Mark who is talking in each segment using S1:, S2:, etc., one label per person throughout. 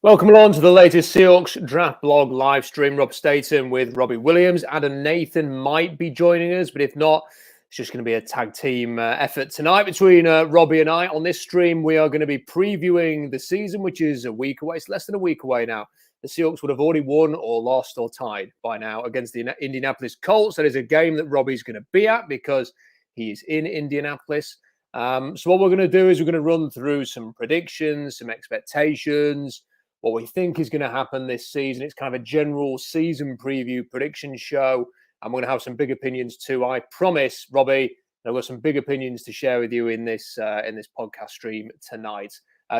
S1: Welcome along to the latest Seahawks Draft Blog live stream. Rob Staton with Robbie Williams. Adam Nathan might be joining us, but if not, it's just going to be a tag team effort tonight between Robbie and I. On this stream, we are going to be previewing the season, which is a week away. It's less than a week away now. The Seahawks would have already won or lost or tied by now against the Indianapolis Colts. That is a game that Robbie's going to be at because he is in Indianapolis. So what we're going to do is we're going to run through some predictions, some expectations, what we think is going to happen this season. It's kind of a general season preview prediction show. And we're going to have some big opinions too. I promise, Robbie, I've got some big opinions to share with you in this podcast stream tonight.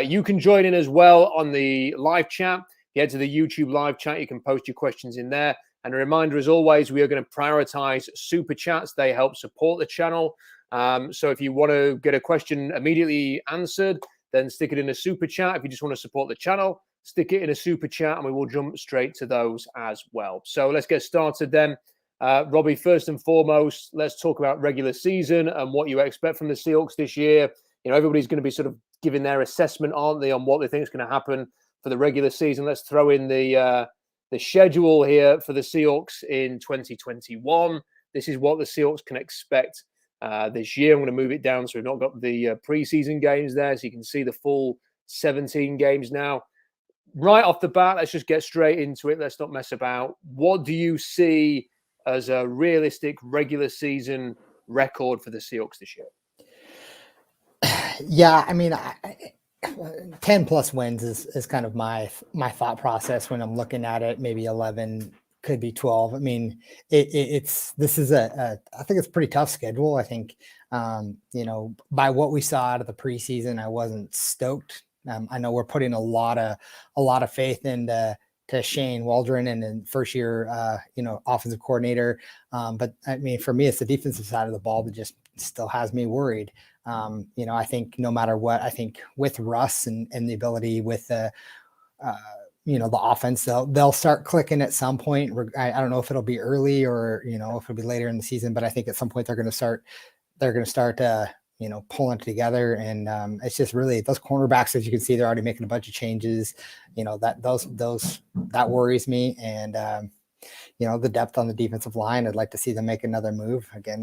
S1: You can join in as well on the live chat. If you head to the YouTube live chat, you can post your questions in there. And a reminder, as always, we are going to prioritize super chats. They help support the channel. So if you want to get a question immediately answered, then stick it in a super chat. If you just want to support the channel, stick it in a super chat and we will jump straight to those as well. So let's get started then. Robbie, first and foremost, let's talk about regular season and what you expect from the Seahawks this year. You know, everybody's going to be sort of giving their assessment, aren't they, on what they think is going to happen for the regular season. Let's throw in the schedule here for the Seahawks in 2021. This is what the Seahawks can expect this year. I'm going to move it down so we've not got the preseason games there, so you can see the full 17 games now. Right off the bat, let's just get straight into it. Let's not mess about. What do you see as a realistic regular season record for the Seahawks this year?
S2: Yeah, I mean, 10 plus wins is kind of my thought process when I'm looking at it. Maybe 11, could be 12. I mean, this is I think it's a pretty tough schedule. I think, by what we saw out of the preseason, I wasn't stoked. I know we're putting a lot of faith into Shane Waldron and then first year, offensive coordinator. But I mean, for me, it's the defensive side of the ball that just still has me worried. I think no matter what, I think with Russ and the ability with the offense, they'll start clicking at some point. I don't know if it'll be early or, if it'll be later in the season, but I think at some point they're going to start pulling it together. And it's just really those cornerbacks, as you can see, they're already making a bunch of changes, that worries me. And, the depth on the defensive line, I'd like to see them make another move again,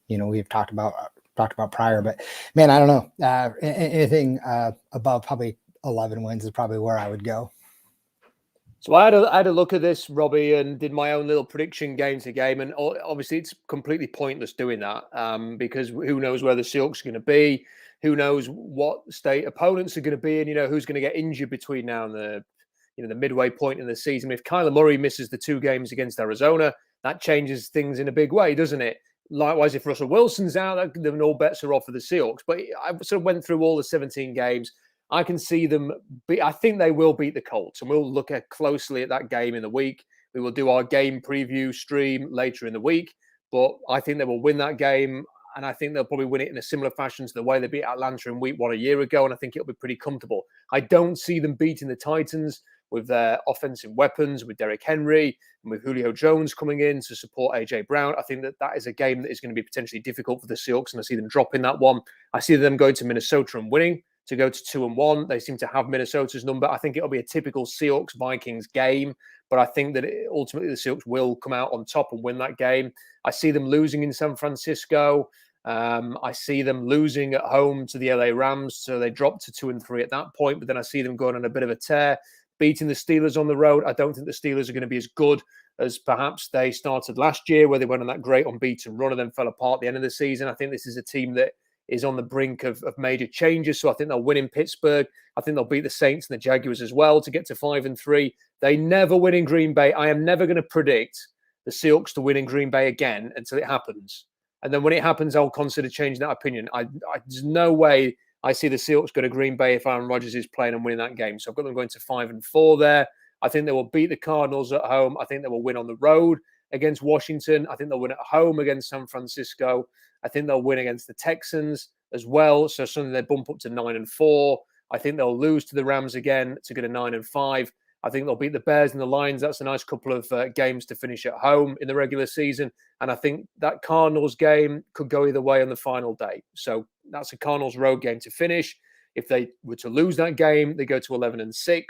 S2: we've talked about prior, but man, I don't know, anything above probably 11 wins is probably where I would go.
S1: So I had a look at this, Robbie, and did my own little prediction game to game. And obviously it's completely pointless doing that because who knows where the Seahawks are going to be? Who knows what state opponents are going to be? And, who's going to get injured between now and the midway point in the season. If Kyler Murray misses the 2 games against Arizona, that changes things in a big way, doesn't it? Likewise, if Russell Wilson's out, then all bets are off for the Seahawks. But I sort of went through all the 17 games. I can see them. I think they will beat the Colts, and we'll look closely at that game in the week. We will do our game preview stream later in the week, but I think they will win that game, and I think they'll probably win it in a similar fashion to the way they beat Atlanta in week 1 a year ago, and I think it'll be pretty comfortable. I don't see them beating the Titans with their offensive weapons, with Derrick Henry and with Julio Jones coming in to support A.J. Brown. I think that is a game that is going to be potentially difficult for the Seahawks, and I see them dropping that one. I see them going to Minnesota and winning to go to 2-1. They seem to have Minnesota's number. I think it'll be a typical Seahawks-Vikings game, but I think that ultimately the Seahawks will come out on top and win that game. I see them losing in San Francisco. I see them losing at home to the LA Rams, so they drop to 2-3 at that point, but then I see them going on a bit of a tear, beating the Steelers on the road. I don't think the Steelers are going to be as good as perhaps they started last year, where they went on that great unbeaten run and then fell apart at the end of the season. I think this is a team that is on the brink of major changes. So I think they'll win in Pittsburgh. I think they'll beat the Saints and the Jaguars as well to get to 5-3. They never win in Green Bay. I am never going to predict the Seahawks to win in Green Bay again until it happens. And then when it happens, I'll consider changing that opinion. There's no way I see the Seahawks go to Green Bay if Aaron Rodgers is playing and winning that game. So I've got them going to 5-4 there. I think they will beat the Cardinals at home. I think they will win on the road against Washington. I think they'll win at home against San Francisco. I think they'll win against the Texans as well. So suddenly they bump up to 9-4. I think they'll lose to the Rams again to go to 9-5. I think they'll beat the Bears and the Lions. That's a nice couple of games to finish at home in the regular season. And I think that Cardinals game could go either way on the final day. So that's a Cardinals road game to finish. If they were to lose that game, they go to 11-6.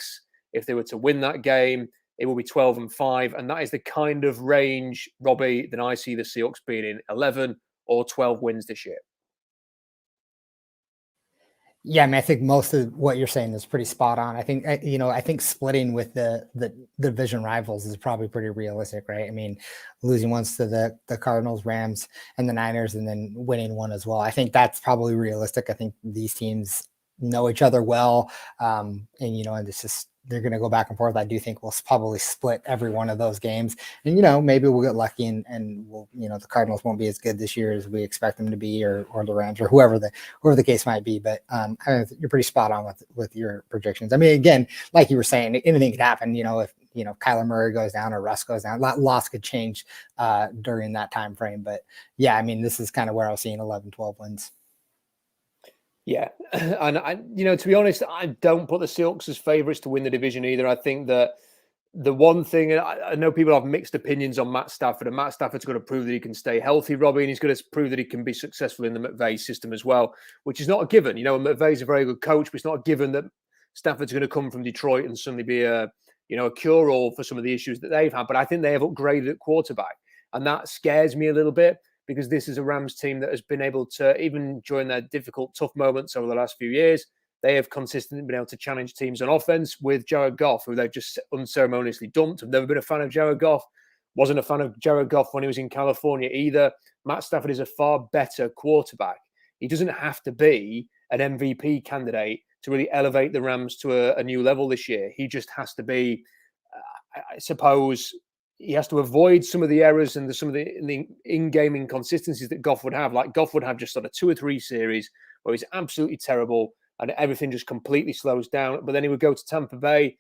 S1: If they were to win that game, it will be 12-5. And that is the kind of range, Robbie, that I see the Seahawks being in, 11 or 12 wins this year.
S2: Yeah, I mean, I think most of what you're saying is pretty spot on. I think splitting with the division rivals is probably pretty realistic, right? I mean, losing once to the Cardinals, Rams, and the Niners, and then winning one as well. I think that's probably realistic. I think these teams know each other well, and it's just they're going to go back and forth. I do think we'll probably split every one of those games, and maybe we'll get lucky and we'll the Cardinals won't be as good this year as we expect them to be, or the Rams, or whoever the case might be. But you're pretty spot on with your predictions. I mean, again, like you were saying, anything could happen. If Kyler Murray goes down or Russ goes down, lots could change during that time frame. But yeah, I mean, this is kind of where I was seeing 11, 12 wins.
S1: Yeah, and to be honest, I don't put the Seahawks as favourites to win the division either. I think that the one thing, I know people have mixed opinions on Matt Stafford, and Matt Stafford's got to prove that he can stay healthy, Robbie, and he's got to prove that he can be successful in the McVay system as well, which is not a given. McVay's a very good coach, but it's not a given that Stafford's going to come from Detroit and suddenly be a cure-all for some of the issues that they've had. But I think they have upgraded at quarterback, and that scares me a little bit, because this is a Rams team that has been able to, even during their difficult, tough moments over the last few years, they have consistently been able to challenge teams on offense with Jared Goff, who they've just unceremoniously dumped. I've never been a fan of Jared Goff. Wasn't a fan of Jared Goff when he was in California either. Matt Stafford is a far better quarterback. He doesn't have to be an MVP candidate to really elevate the Rams to a new level this year. He just has to be, I suppose, he has to avoid some of the errors and some of the in-game inconsistencies that Goff would have. Like Goff would have just sort of 2 or 3 series where he's absolutely terrible and everything just completely slows down. But then he would go to Tampa Bay,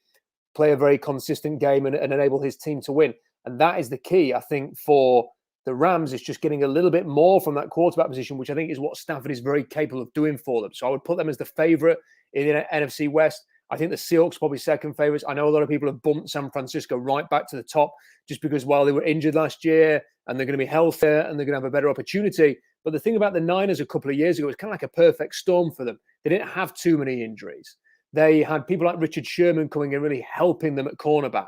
S1: play a very consistent game and enable his team to win. And that is the key, I think, for the Rams, is just getting a little bit more from that quarterback position, which I think is what Stafford is very capable of doing for them. So I would put them as the favorite in the NFC West. I think the Seahawks probably second favorites. I know a lot of people have bumped San Francisco right back to the top just because while they were injured last year and they're going to be healthier and they're going to have a better opportunity. But the thing about the Niners a couple of years ago, it was kind of like a perfect storm for them. They didn't have too many injuries. They had people like Richard Sherman coming in, really helping them at cornerback.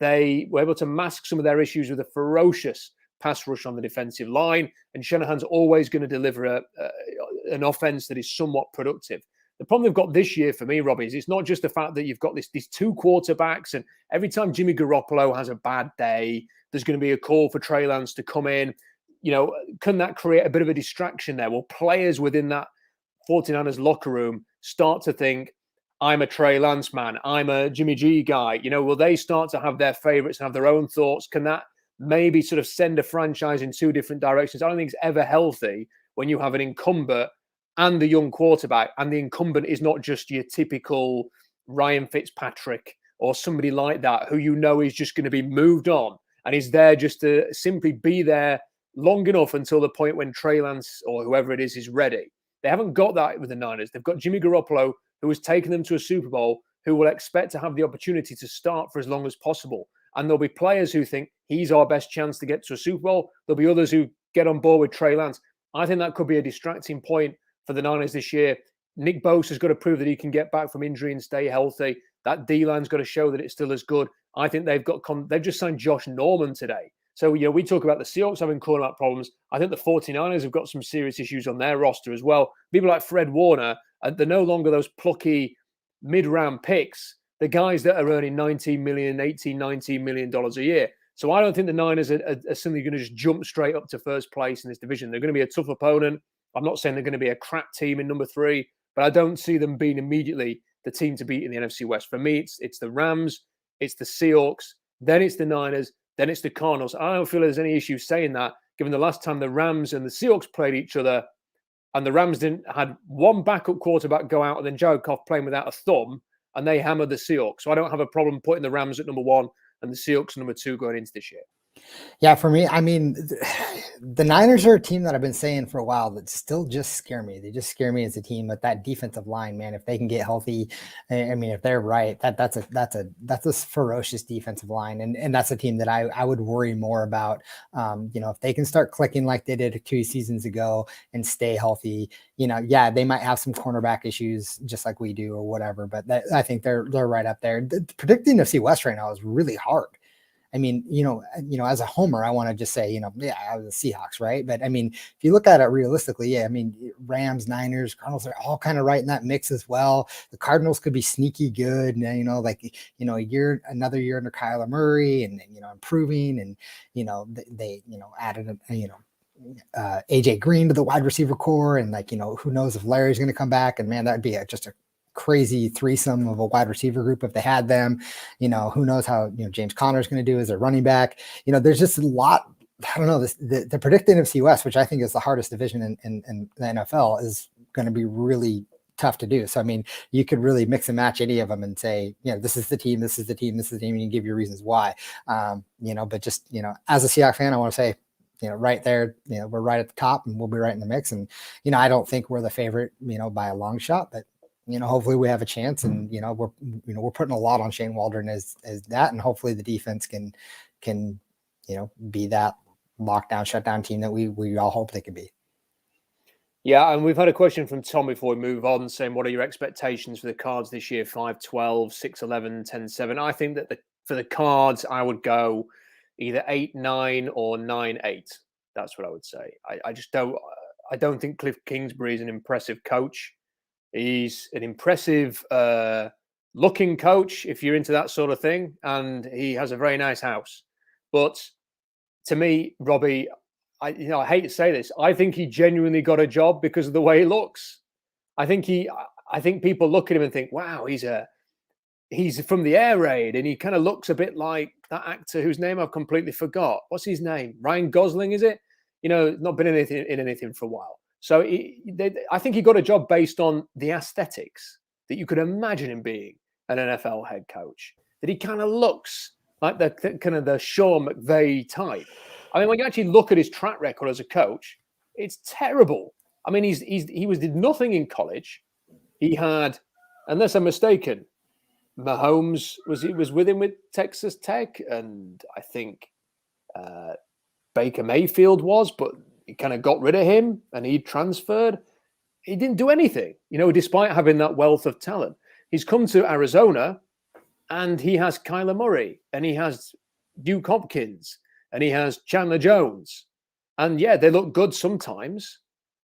S1: They were able to mask some of their issues with a ferocious pass rush on the defensive line. And Shanahan's always going to deliver an offense that is somewhat productive. The problem they've got this year for me, Robbie, is it's not just the fact that you've got these 2 quarterbacks, and every time Jimmy Garoppolo has a bad day, there's going to be a call for Trey Lance to come in. Can that create a bit of a distraction there? Will players within that 49ers locker room start to think, I'm a Trey Lance man, I'm a Jimmy G guy? Will they start to have their favorites and have their own thoughts? Can that maybe sort of send a franchise in 2 different directions? I don't think it's ever healthy when you have an incumbent and the young quarterback, and the incumbent is not just your typical Ryan Fitzpatrick or somebody like that who is just going to be moved on and is there just to simply be there long enough until the point when Trey Lance or whoever it is ready. They haven't got that with the Niners. They've got Jimmy Garoppolo, who has taken them to a Super Bowl, who will expect to have the opportunity to start for as long as possible. And there'll be players who think he's our best chance to get to a Super Bowl. There'll be others who get on board with Trey Lance. I think that could be a distracting point for the Niners this year. Nick Bosa's got to prove that he can get back from injury and stay healthy. That D-line's got to show that it's still as good. I think they've just signed Josh Norman today. So, we talk about the Seahawks having cornerback problems. I think the 49ers have got some serious issues on their roster as well. People like Fred Warner, they're no longer those plucky mid-round picks, the guys that are earning $19 million a year. So I don't think the Niners are simply going to just jump straight up to first place in this division. They're going to be a tough opponent. I'm not saying they're going to be a crap team in number 3, but I don't see them being immediately the team to beat in the NFC West. For me, it's the Rams, it's the Seahawks, then it's the Niners, then it's the Cardinals. I don't feel there's any issue saying that, given the last time the Rams and the Seahawks played each other, and the Rams had one backup quarterback go out and then Jared Goff playing without a thumb, and they hammered the Seahawks. So I don't have a problem putting the Rams at number 1 and the Seahawks number 2 going into this year.
S2: Yeah, for me, I mean, the Niners are a team that I've been saying for a while that still just scare me. They just scare me as a team. But that defensive line, man, if they can get healthy, I mean, if they're right, that's a ferocious defensive line, and that's a team that I would worry more about. If they can start clicking like they did 2 seasons ago and stay healthy, yeah, they might have some cornerback issues just like we do or whatever. But I think they're right up there. Predicting NFC West right now is really hard. I mean, as a homer, I want to just say, yeah, I was the Seahawks, right? But I mean, if you look at it realistically, yeah, I mean, Rams, Niners, Cardinals are all kind of right in that mix as well. The Cardinals could be sneaky good, and another year under Kyler Murray, and improving, and they added AJ Green to the wide receiver core, and who knows if Larry's going to come back, and man, that'd be just a crazy threesome of a wide receiver group if they had them. Who knows how James Conner's going to do as a running back. There's just a lot. I don't know, the predicted NFC West, which I think is the hardest division in the NFL, is going to be really tough to do. So I mean, you could really mix and match any of them and say, this is the team, this is the team, this is the team, and you can give your reasons why. But just as a Seahawks fan, I want to say, right there, we're right at the top, and we'll be right in the mix. And I don't think we're the favorite, by a long shot, but hopefully we have a chance, and we're putting a lot on Shane Waldron as that, and hopefully the defense can be that lockdown, shutdown team that we all hope they could be.
S1: Yeah, and we've had a question from Tom before we move on, saying, what are your expectations for the Cards this year? 5-12, 6-11, 10-7. I think that for the Cards, I would go either 8-9 or 9-8. That's what I would say. I don't think Cliff Kingsbury is an impressive coach. He's an impressive looking coach, if you're into that sort of thing, and he has a very nice house. But to me, Robbie, I hate to say this, I think he genuinely got a job because of the way he looks. I think people look at him and think, wow, he's from the air raid, and he kind of looks a bit like that actor whose name I've completely forgot. What's his name? Ryan Gosling, is it? Not been in anything for a while. So I think he got a job based on the aesthetics that you could imagine him being an NFL head coach. That he kind of looks like the Sean McVay type. I mean, when you actually look at his track record as a coach, it's terrible. I mean, he did nothing in college. He had, unless I'm mistaken, Mahomes was with him with Texas Tech, and I think Baker Mayfield was, but he kind of got rid of him and he transferred. He didn't do anything, despite having that wealth of talent. He's come to Arizona and he has Kyler Murray, and he has Duke Hopkins, and he has Chandler Jones. And yeah, they look good sometimes.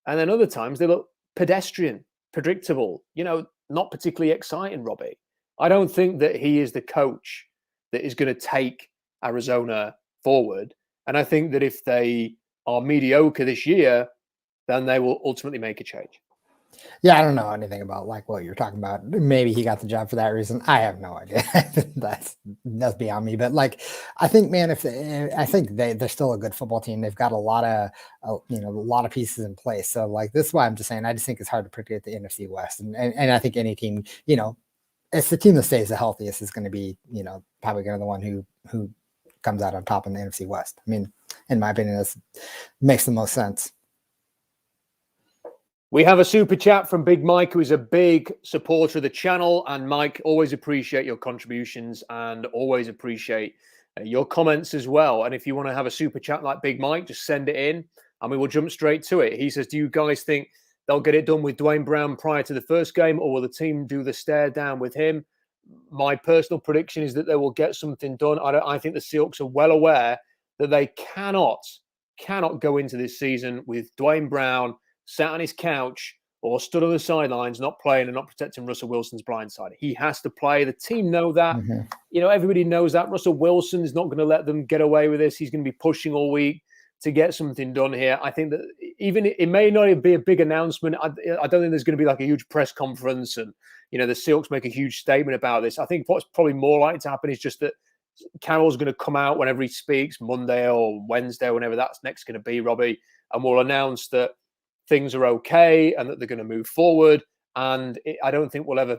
S1: And then other times they look pedestrian, predictable, not particularly exciting, Robbie. I don't think that he is the coach that is going to take Arizona forward. And I think that if they are mediocre this year, then they will ultimately make a change.
S2: Yeah, I don't know anything about what you're talking about. Maybe he got the job for that reason. I have no idea. that's beyond me. But I think, man, I think they're still a good football team. They've got a lot of pieces in place. So this is why I'm just saying, I just think it's hard to predict the NFC West, and I think any team, it's the team that stays the healthiest is going to be, probably going to the one who comes out on top in the NFC West. I mean, in my opinion, this makes the most sense.
S1: We have a super chat from Big Mike, who is a big supporter of the channel. And Mike, always appreciate your contributions and always appreciate your comments as well. And if you want to have a super chat like Big Mike, just send it in and we will jump straight to it. He says, do you guys think they'll get it done with Dwayne Brown prior to the first game, or will the team do the stare down with him? My personal prediction is that they will get something done. I think the Seahawks are well aware that they cannot go into this season with Dwayne Brown sat on his couch or stood on the sidelines, not playing and not protecting Russell Wilson's blind side. He has to play. The team know that. Mm-hmm. Everybody knows that. Russell Wilson is not going to let them get away with this. He's going to be pushing all week to get something done here. I think that even it may not even be a big announcement. I don't think there's going to be a huge press conference and, the Seahawks make a huge statement about this. I think what's probably more likely to happen is just that Carroll's going to come out whenever he speaks, Monday or Wednesday, whenever that's next going to be, Robbie, and we'll announce that things are okay and that they're going to move forward. And I don't think we'll ever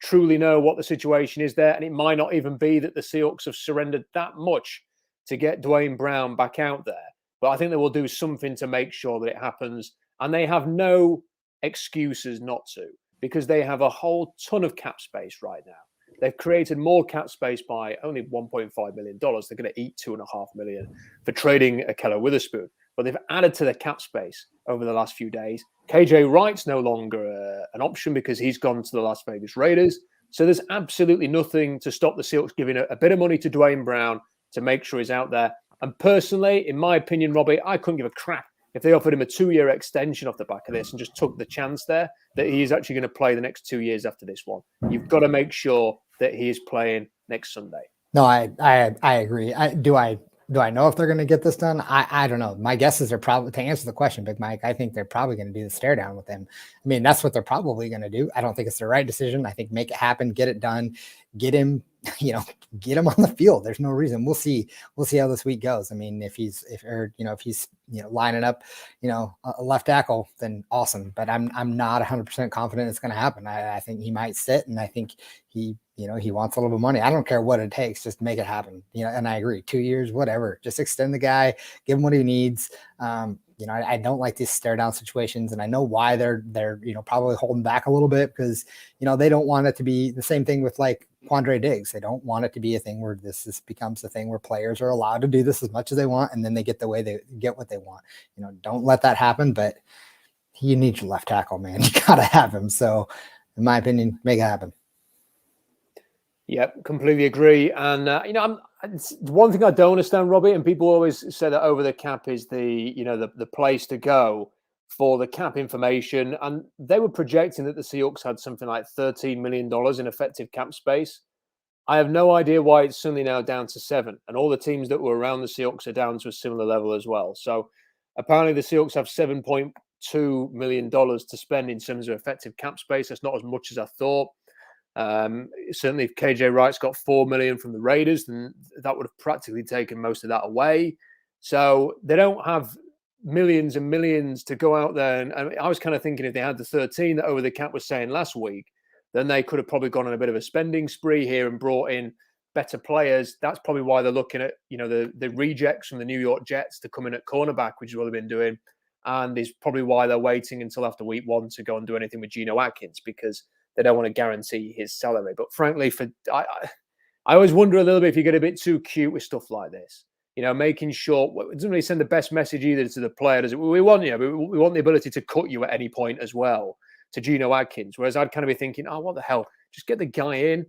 S1: truly know what the situation is there. And it might not even be that the Seahawks have surrendered that much to get Dwayne Brown back out there. but I think they will do something to make sure that it happens. And they have no excuses not to, because they have a whole ton of cap space right now. They've created more cap space by only $1.5 million. They're going to eat $2.5 million for trading Akello Witherspoon. But they've added to the cap space over the last few days. KJ Wright's no longer an option because he's gone to the Las Vegas Raiders. So there's absolutely nothing to stop the Seahawks giving a bit of money to Dwayne Brown to make sure he's out there. And personally, in my opinion, Robbie, I couldn't give a crap if they offered him a 2-year extension off the back of this and just took the chance there that he is actually going to play the next 2 years after this one. You've got to make sure that he is playing next Sunday.
S2: No, I agree. Do I know if they're going to get this done? I don't know. My guess is they're probably, to answer the question, Big Mike, I think they're probably going to do the stare down with him. I mean, that's what they're probably going to do. I don't think it's the right decision. I think make it happen, get it done, get him on the field. There's no reason. We'll see how this week goes. I mean, if he's lining up, a left tackle, then awesome. But I'm not 100% confident it's going to happen. I think he might sit, and I think he wants a little bit of money. I don't care what it takes, just make it happen. And I agree. 2 years, whatever. Just extend the guy, give him what he needs. I don't like these stare down situations, and I know why they're probably holding back a little bit because they don't want it to be the same thing with like Quandre Diggs. They don't want it to be a thing where this becomes a thing where players are allowed to do this as much as they want, and then they get what they want. Don't let that happen. But you need your left tackle, man. You gotta have him. So, in my opinion, make it happen.
S1: Yep, completely agree. And one thing I don't understand, Robbie, and people always say that over the cap is the place to go for the cap information. And they were projecting that the Seahawks had something like $13 million in effective cap space. I have no idea why it's suddenly now down to 7. And all the teams that were around the Seahawks are down to a similar level as well. So apparently the Seahawks have $7.2 million to spend in terms of effective cap space. That's not as much as I thought. Certainly if KJ Wright's got $4 million from the Raiders, then that would have practically taken most of that away. So they don't have millions and millions to go out there. And I was kind of thinking if they had the 13 that Over the Cap was saying last week, then they could have probably gone on a bit of a spending spree here and brought in better players. That's probably why they're looking at, the rejects from the New York Jets to come in at cornerback, which is what they've been doing. And is probably why they're waiting until after week 1 to go and do anything with Geno Atkins, because they don't want to guarantee his salary. But frankly, I always wonder a little bit if you get a bit too cute with stuff like this. Making sure it doesn't really send the best message either to the player, does it? We want but we want the ability to cut you at any point as well to Geno Atkins. Whereas I'd kind of be thinking, oh, what the hell? Just get the guy in.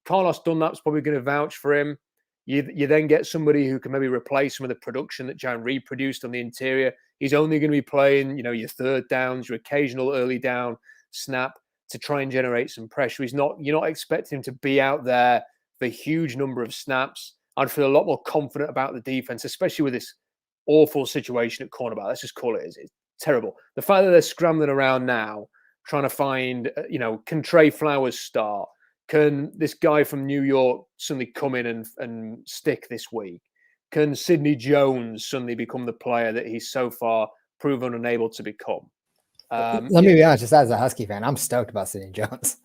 S1: Carlos Dunlap's probably going to vouch for him. You then get somebody who can maybe replace some of the production that Jan Reed produced on the interior. He's only going to be playing, your third downs, your occasional early down snap to try and generate some pressure. You're not expecting him to be out there for a huge number of snaps. I'd feel a lot more confident about the defense, especially with this awful situation at cornerback. Let's just call it as it's terrible. The fact that they're scrambling around now, trying to find, can Trey Flowers start? Can this guy from New York suddenly come in and stick this week? Can Sidney Jones suddenly become the player that he's so far proven unable to become?
S2: Let me be honest, just as a Husky fan, I'm stoked about Sidney Jones.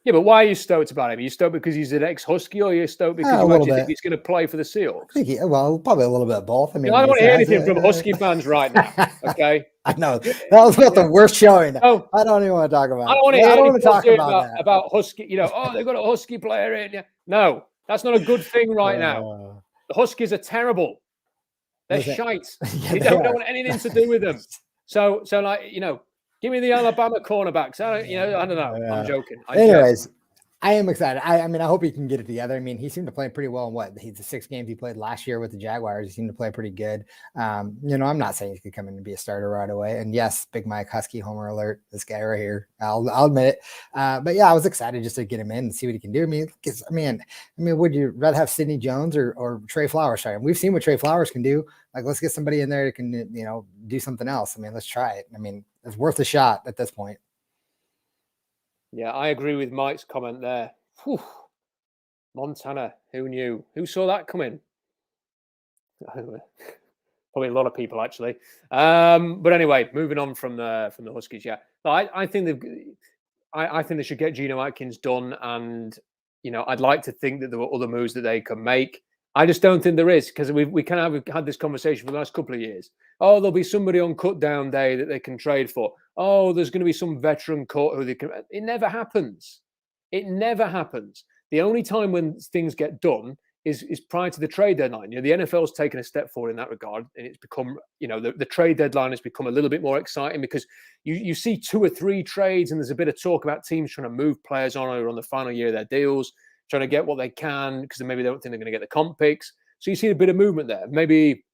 S1: Yeah, but why are you stoked about him? Are you stoked because he's an ex-Husky, or are you stoked because you actually think he's going to play for the Seahawks?
S2: Probably a little bit of both. I mean,
S1: I don't want to hear anything from Husky fans right now, okay?
S2: I know. That was about the worst showing.
S1: No,
S2: I don't even want to talk about it.
S1: I don't want to hear anything about Husky. They've got a Husky player in. Yeah. No, that's not a good thing right now. The Huskies are terrible. They're shite. You don't want anything to do with them. So give me the Alabama cornerbacks. I don't know. I'm joking.
S2: Anyways, I am excited. I hope he can get it together. I mean, he seemed to play pretty well in the 6 games he played last year with the Jaguars. He seemed to play pretty good. I'm not saying he could come in and be a starter right away. And yes, Big Mike Husky homer alert. This guy right here. I'll admit it. But yeah, I was excited just to get him in and see what he can do. I mean, would you rather have Sidney Jones or Trey Flowers starting? We've seen what Trey Flowers can do. Like, let's get somebody in there that can, do something else. Let's try it. It's worth a shot at this point.
S1: Yeah, I agree with Mike's comment there. Whew. Montana, who knew? Who saw that coming? Probably a lot of people, actually. But anyway, moving on from the Huskies. Yeah, I think they should get Geno Atkins done, and I'd like to think that there were other moves that they could make. I just don't think there is, because we kind of had this conversation for the last couple of years. Oh, there'll be somebody on cut down day that they can trade for. Oh, there's going to be some veteran cut who they can. It never happens. It never happens. The only time when things get done is prior to the trade deadline. The NFL's taken a step forward in that regard, and it's become, the trade deadline has become a little bit more exciting, because you see 2 or 3 trades, and there's a bit of talk about teams trying to move players on or on the final year of their deals, trying to get what they can, because maybe they don't think they're going to get the comp picks. So you see a bit of movement there. Maybe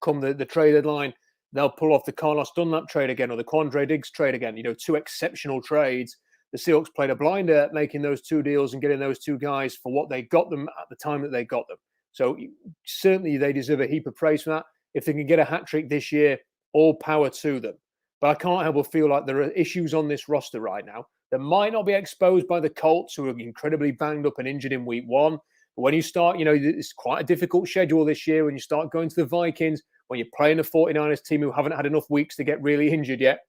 S1: come the trade deadline, they'll pull off the Carlos Dunlap trade again, or the Quandre Diggs trade again. 2 exceptional trades. The Seahawks played a blinder at making those 2 deals and getting those 2 guys for what they got them at the time that they got them. So certainly they deserve a heap of praise for that. If they can get a hat trick this year, all power to them. But I can't help but feel like there are issues on this roster right now that might not be exposed by the Colts, who are incredibly banged up and injured in week 1. But when you start, it's quite a difficult schedule this year. When you start going to the Vikings, when you're playing the 49ers team who haven't had enough weeks to get really injured yet.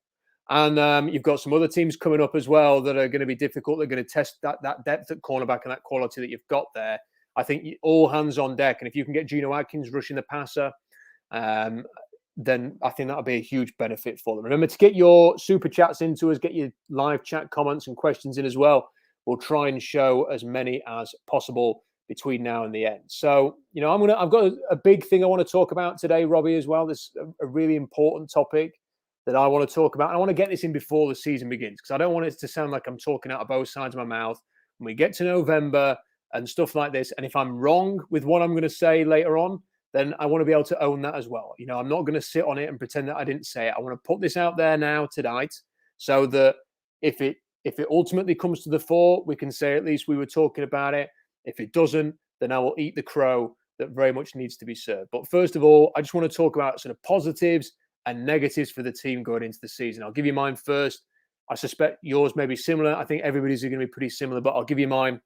S1: And you've got some other teams coming up as well that are going to be difficult. They're going to test that depth at cornerback and that quality that you've got there. I think all hands on deck. And if you can get Geno Atkins rushing the passer, then I think that'll be a huge benefit for them. Remember to get your super chats into us, get your live chat comments and questions in as well. We'll try and show as many as possible between now and the end. So, I've got a big thing I want to talk about today, Robbie, as well. This is a really important topic that I want to talk about. And I want to get this in before the season begins, because I don't want it to sound like I'm talking out of both sides of my mouth when we get to November and stuff like this. And if I'm wrong with what I'm going to say later on, then I want to be able to own that as well. I'm not going to sit on it and pretend that I didn't say it. I want to put this out there now tonight, so that if it ultimately comes to the fore, we can say at least we were talking about it. If it doesn't, then I will eat the crow that very much needs to be served. But first of all, I just want to talk about sort of positives and negatives for the team going into the season. I'll give you mine first. I suspect yours may be similar. I think everybody's going to be pretty similar, but I'll give you mine,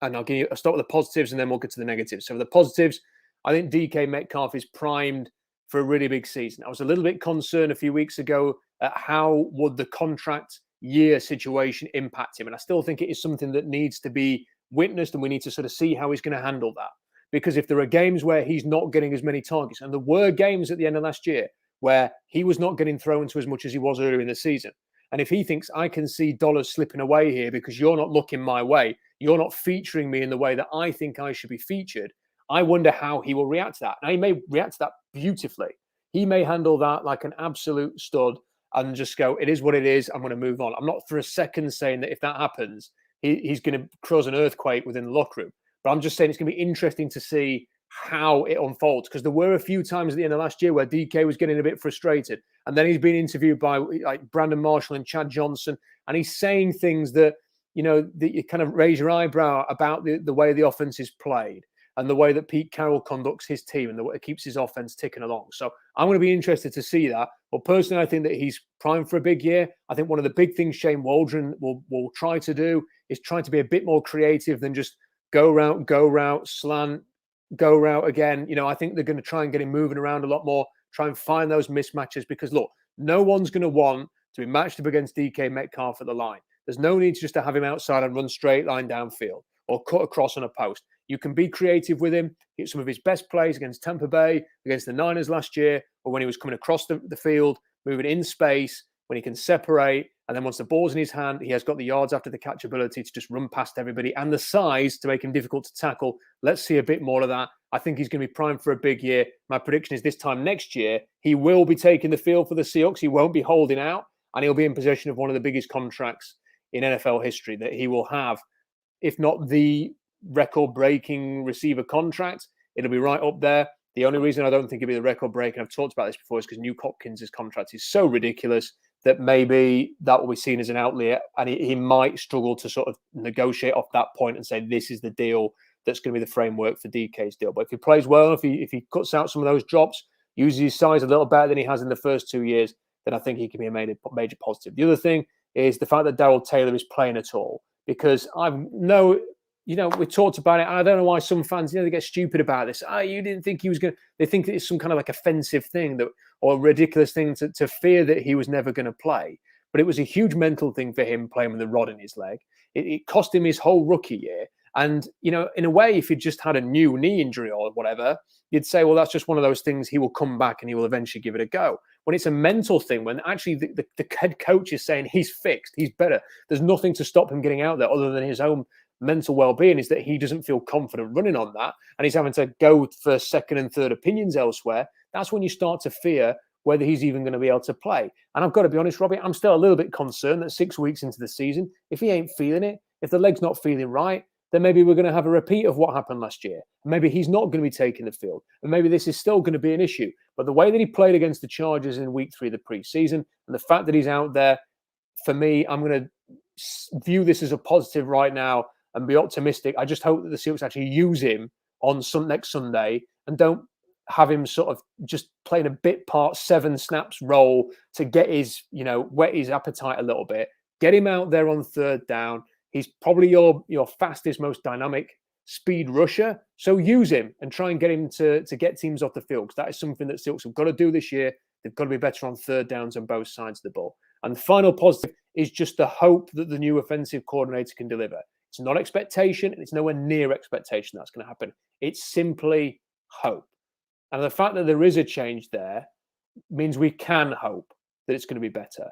S1: and I'll start with the positives, and then we'll get to the negatives. So the positives, I think DK Metcalf is primed for a really big season. I was a little bit concerned a few weeks ago at how would the contract year situation impact him. And I still think it is something that needs to be witnessed, and we need to sort of see how he's going to handle that. Because if there are games where he's not getting as many targets, and there were games at the end of last year where he was not getting thrown to as much as he was earlier in the season. And if he thinks I can see dollars slipping away here because you're not looking my way, you're not featuring me in the way that I think I should be featured, I wonder how he will react to that. Now, he may react to that beautifully. He may handle that like an absolute stud and just go, it is what it is. I'm going to move on. I'm not for a second saying that if that happens, he's going to cause an earthquake within the locker room. But I'm just saying it's going to be interesting to see how it unfolds, because there were a few times at the end of last year where DK was getting a bit frustrated. And then he's been interviewed by like Brandon Marshall and Chad Johnson, and he's saying things that, that you kind of raise your eyebrow about the way the offense is played, and the way that Pete Carroll conducts his team, and the way it keeps his offense ticking along. So I'm going to be interested to see that. But personally, I think that he's primed for a big year. I think one of the big things Shane Waldron will try to do is try to be a bit more creative than just go route, slant, go route again. I think they're going to try and get him moving around a lot more, try and find those mismatches, because look, no one's going to want to be matched up against DK Metcalf at the line. There's no need just to have him outside and run straight line downfield or cut across on a post. You can be creative with him. Hit some of his best plays against Tampa Bay, against the Niners last year, or when he was coming across the field, moving in space, when he can separate. And then once the ball's in his hand, he has got the yards after the catch ability to just run past everybody, and the size to make him difficult to tackle. Let's see a bit more of that. I think he's going to be primed for a big year. My prediction is this time next year, he will be taking the field for the Seahawks. He won't be holding out, and he'll be in possession of one of the biggest contracts in NFL history that he will have. If not the record-breaking receiver contract, it'll be right up there. The only reason I don't think it'll be the record-breaking, I've talked about this before, is because Nuke Hopkins' contract is so ridiculous that maybe that will be seen as an outlier, and he might struggle to sort of negotiate off that point and say this is the deal that's going to be the framework for DK's deal. But if he plays well, if he cuts out some of those drops, uses his size a little better than he has in the first 2 years, then I think he can be a major positive. The other thing is the fact that Darrell Taylor is playing at all, because we talked about it, and I don't know why some fans, they get stupid about this. You didn't think he was going to... They think that it's some kind of like offensive thing or a ridiculous thing to fear that he was never going to play. But it was a huge mental thing for him playing with the rod in his leg. It cost him his whole rookie year. And, in a way, if he'd just had a new knee injury or whatever, you'd say, well, that's just one of those things. He will come back and he will eventually give it a go. When it's a mental thing, when actually the head coach is saying he's fixed, he's better, there's nothing to stop him getting out there other than his own mental well-being, is that he doesn't feel confident running on that. And he's having to go for second and third opinions elsewhere. That's when you start to fear whether he's even going to be able to play. And I've got to be honest, Robbie, I'm still a little bit concerned that 6 weeks into the season, if he ain't feeling it, if the leg's not feeling right, then maybe we're going to have a repeat of what happened last year. Maybe he's not going to be taking the field. And maybe this is still going to be an issue. But the way that he played against the Chargers in week 3 of the preseason, and the fact that he's out there, for me, I'm going to view this as a positive right now and be optimistic. I just hope that the Seahawks actually use him on next Sunday and don't have him sort of just playing a bit part 7 snaps role to get his, whet his appetite a little bit. Get him out there on third down. He's probably your fastest, most dynamic speed rusher. So use him and try and get him to get teams off the field, because that is something that Seahawks have got to do this year. They've got to be better on third downs on both sides of the ball. And the final positive is just the hope that the new offensive coordinator can deliver. It's not expectation, and it's nowhere near expectation that's going to happen. It's simply hope. And the fact that there is a change there means we can hope that it's going to be better.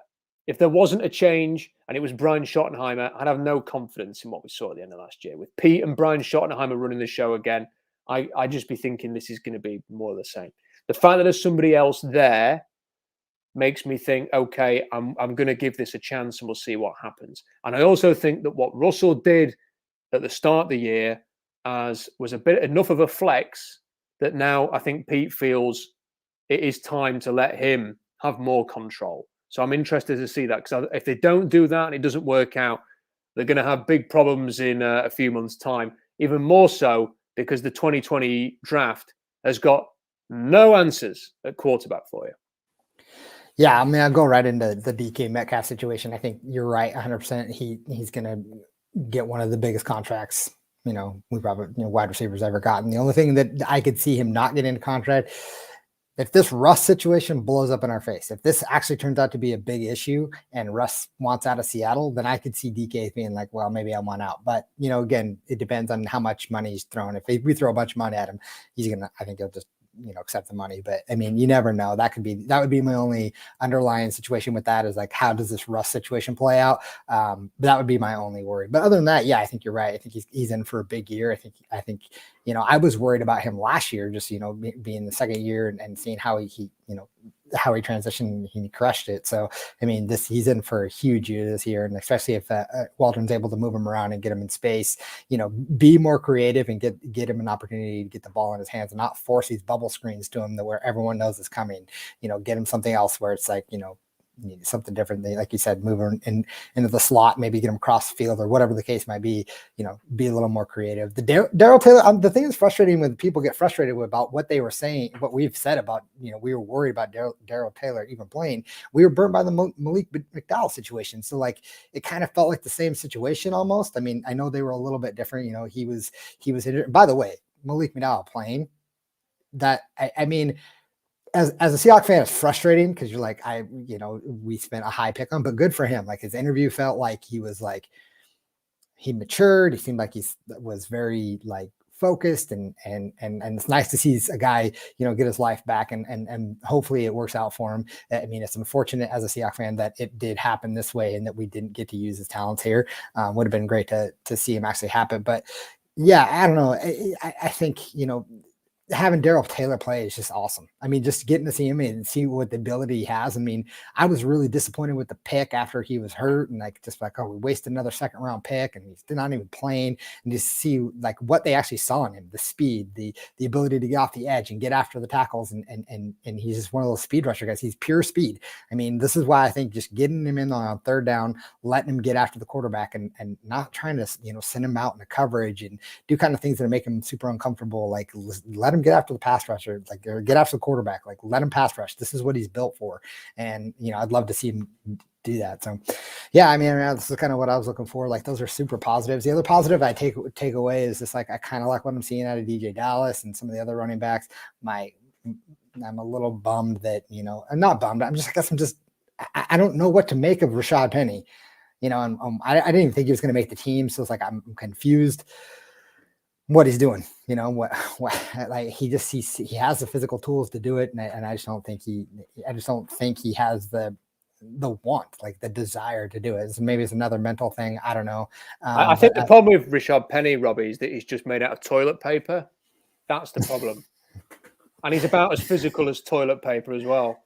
S1: If there wasn't a change and it was Brian Schottenheimer, I'd have no confidence in what we saw at the end of last year. With Pete and Brian Schottenheimer running the show again, I'd just be thinking this is going to be more of the same. The fact that there's somebody else there makes me think, okay, I'm going to give this a chance and we'll see what happens. And I also think that what Russell did at the start of the year was a bit enough of a flex that now I think Pete feels it is time to let him have more control. So I'm interested to see that, because if they don't do that and it doesn't work out, they're going to have big problems in a few months' time, even more so because the 2020 draft has got no answers at quarterback for you.
S2: Yeah, I mean, I'll go right into the DK Metcalf situation. I think you're right, 100%. He's going to get one of the biggest contracts, we probably, wide receivers ever gotten. The only thing that I could see him not getting a contract, if this Russ situation blows up in our face, if this actually turns out to be a big issue and Russ wants out of Seattle, then I could see DK being like, well, maybe I want out. But, again, it depends on how much money he's thrown. If we throw a bunch of money at him, I think he'll just, accept the money. But I mean, you never know. That would be my only underlying situation with that, is like, how does this Russ situation play out? That would be my only worry. But other than that, yeah, I think you're right. I think he's in for a big year. I think, I was worried about him last year, just, being the second year and seeing how he transitioned, he crushed it. So, I mean, he's in for a huge year this year. And especially if Waldron's able to move him around and get him in space, be more creative and get him an opportunity to get the ball in his hands and not force these bubble screens to him where everyone knows it's coming, get him something else where it's like, something different. Like you said, move him into the slot, maybe get him across the field or whatever the case might be, be a little more creative. The Darrell Taylor, the thing that's frustrating when people get frustrated about what they were saying, what we've said about, we were worried about Darrell Taylor even playing. We were burnt by the Malik McDowell situation. So like, it kind of felt like the same situation almost. I mean, I know they were a little bit different. He was injured. By the way, Malik McDowell playing that, I mean, as a Seahawks fan, it's frustrating because you're like, we spent a high pick on, but good for him. Like, his interview felt like he matured. He seemed like he was very like focused and it's nice to see a guy, get his life back and hopefully it works out for him. I mean, it's unfortunate as a Seahawks fan that it did happen this way and that we didn't get to use his talents here. Would have been great to see him actually happen. But yeah, I don't know. I think, having Darrell Taylor play is just awesome. I mean, just getting to see him and see what the ability he has. I mean, I was really disappointed with the pick after he was hurt and we wasted another second round pick and he's not even playing, and just see like what they actually saw in him, the speed, the ability to get off the edge and get after the tackles. And he's just one of those speed rusher guys. He's pure speed. I mean, this is why I think just getting him in on third down, letting him get after the quarterback and not trying to, send him out in the coverage and do kind of things that make him super uncomfortable. Like, let him get after the pass rusher, like, or get after the quarterback, like, let him pass rush. This is what he's built for. And, I'd love to see him do that. So yeah, I mean, this is kind of what I was looking for. Like, those are super positives. The other positive I take away is just like, I kind of like what I'm seeing out of DJ Dallas and some of the other running backs. I'm a little bummed that, I'm not bummed. I don't know what to make of Rashad Penny. I didn't even think he was going to make the team. So it's like, I'm confused. what he's doing, what like he has the physical tools to do it. And I just don't think he has the want, like the desire to do it. So maybe it's another mental thing. I don't know.
S1: I think the problem with Rashad Penny, Robbie, is that he's just made out of toilet paper. That's the problem. And he's about as physical as toilet paper as well.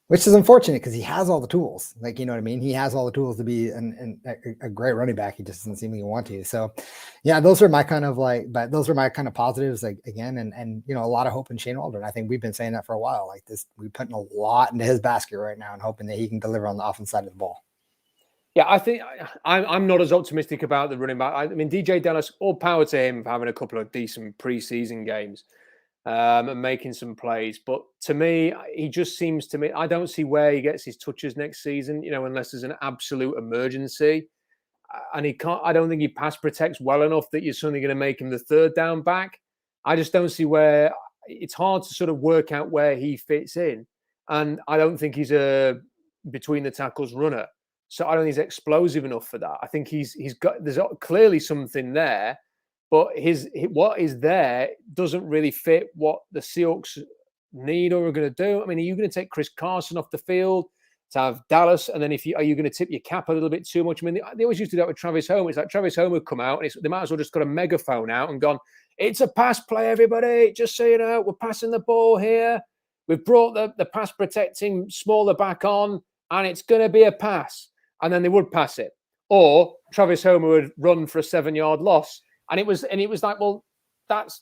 S2: Which is unfortunate because he has all the tools. Like, you know what I mean? He has all the tools to be a great running back. He just doesn't seem to want to. So, yeah, those are my kind of positives. Like, again, and a lot of hope in Shane Waldron. I think we've been saying that for a while. Like this, we're putting a lot into his basket right now and hoping that he can deliver on the offense side of the ball.
S1: Yeah, I think I'm not as optimistic about the running back. I mean, DJ Dallas, all power to him for having a couple of decent preseason games. And making some plays. But to me, he just seems to me, I don't see where he gets his touches next season, unless there's an absolute emergency. And I don't think he pass protects well enough that you're suddenly going to make him the third down back. I just don't see where, it's hard to sort of work out where he fits in. And I don't think he's a between the tackles runner. So I don't think he's explosive enough for that. I think there's clearly something there. But what is there doesn't really fit what the Seahawks need or are going to do. I mean, are you going to take Chris Carson off the field to have Dallas? And then are you going to tip your cap a little bit too much? I mean, they always used to do that with Travis Homer. It's like Travis Homer would come out and they might as well just got a megaphone out and gone, it's a pass play, everybody. Just so you know, we're passing the ball here. We've brought the pass protecting smaller back on and it's going to be a pass. And then they would pass it. Or Travis Homer would run for a 7-yard loss. And it was like, well, that's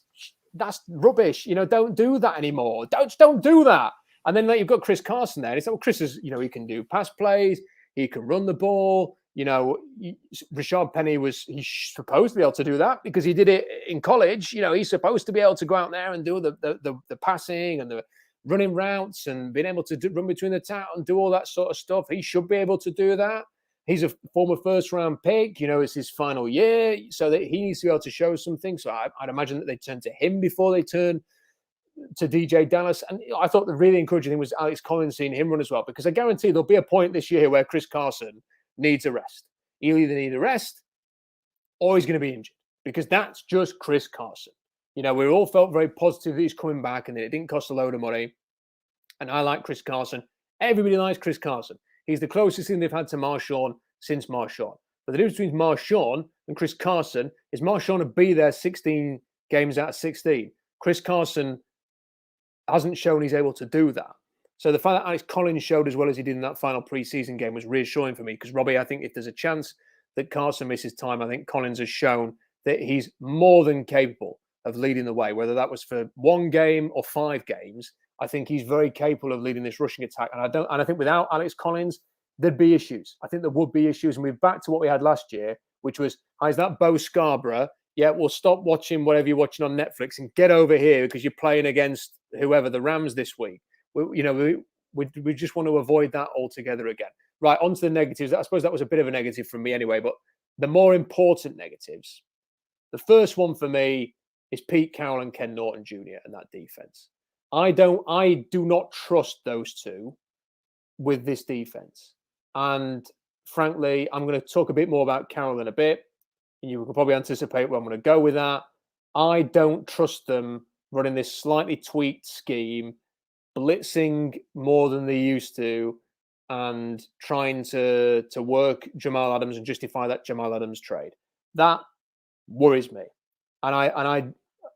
S1: rubbish. Don't do that anymore. Don't do that. And then you've got Chris Carson there. And it's like, well, Chris is, he can do pass plays. He can run the ball. Rashad Penny he's supposed to be able to do that because he did it in college. He's supposed to be able to go out there and do the passing and the running routes and being able to run between the tackle and do all that sort of stuff. He should be able to do that. He's a former first-round pick. It's his final year, so that he needs to be able to show something. So I'd imagine that they turn to him before they turn to DJ Dallas. And I thought the really encouraging thing was Alex Collins seeing him run as well, because I guarantee there'll be a point this year where Chris Carson needs a rest. He'll either need a rest or he's going to be injured, because that's just Chris Carson. We all felt very positive that he's coming back and that it didn't cost a load of money. And I like Chris Carson. Everybody likes Chris Carson. He's the closest thing they've had to Marshawn since Marshawn. But the difference between Marshawn and Chris Carson is Marshawn would be there 16 games out of 16. Chris Carson hasn't shown he's able to do that. So the fact that Alex Collins showed as well as he did in that final preseason game was reassuring for me, because, Robbie, I think if there's a chance that Carson misses time, I think Collins has shown that he's more than capable of leading the way, whether that was for 1 game or 5 games. I think he's very capable of leading this rushing attack. And I think without Alex Collins, there'd be issues. I think there would be issues. And we're back to what we had last year, which was, is that Bo Scarborough? Yeah, we'll stop watching whatever you're watching on Netflix and get over here because you're playing against whoever, the Rams this week. We just want to avoid that altogether again. Right, on to the negatives. I suppose that was a bit of a negative from me anyway, but the more important negatives. The first one for me is Pete Carroll and Ken Norton Jr. and that defense. I do not trust those two with this defense. And frankly, I'm going to talk a bit more about Carroll in a bit. And you can probably anticipate where I'm going to go with that. I don't trust them running this slightly tweaked scheme, blitzing more than they used to, and trying to work Jamal Adams and justify that Jamal Adams trade. That worries me. And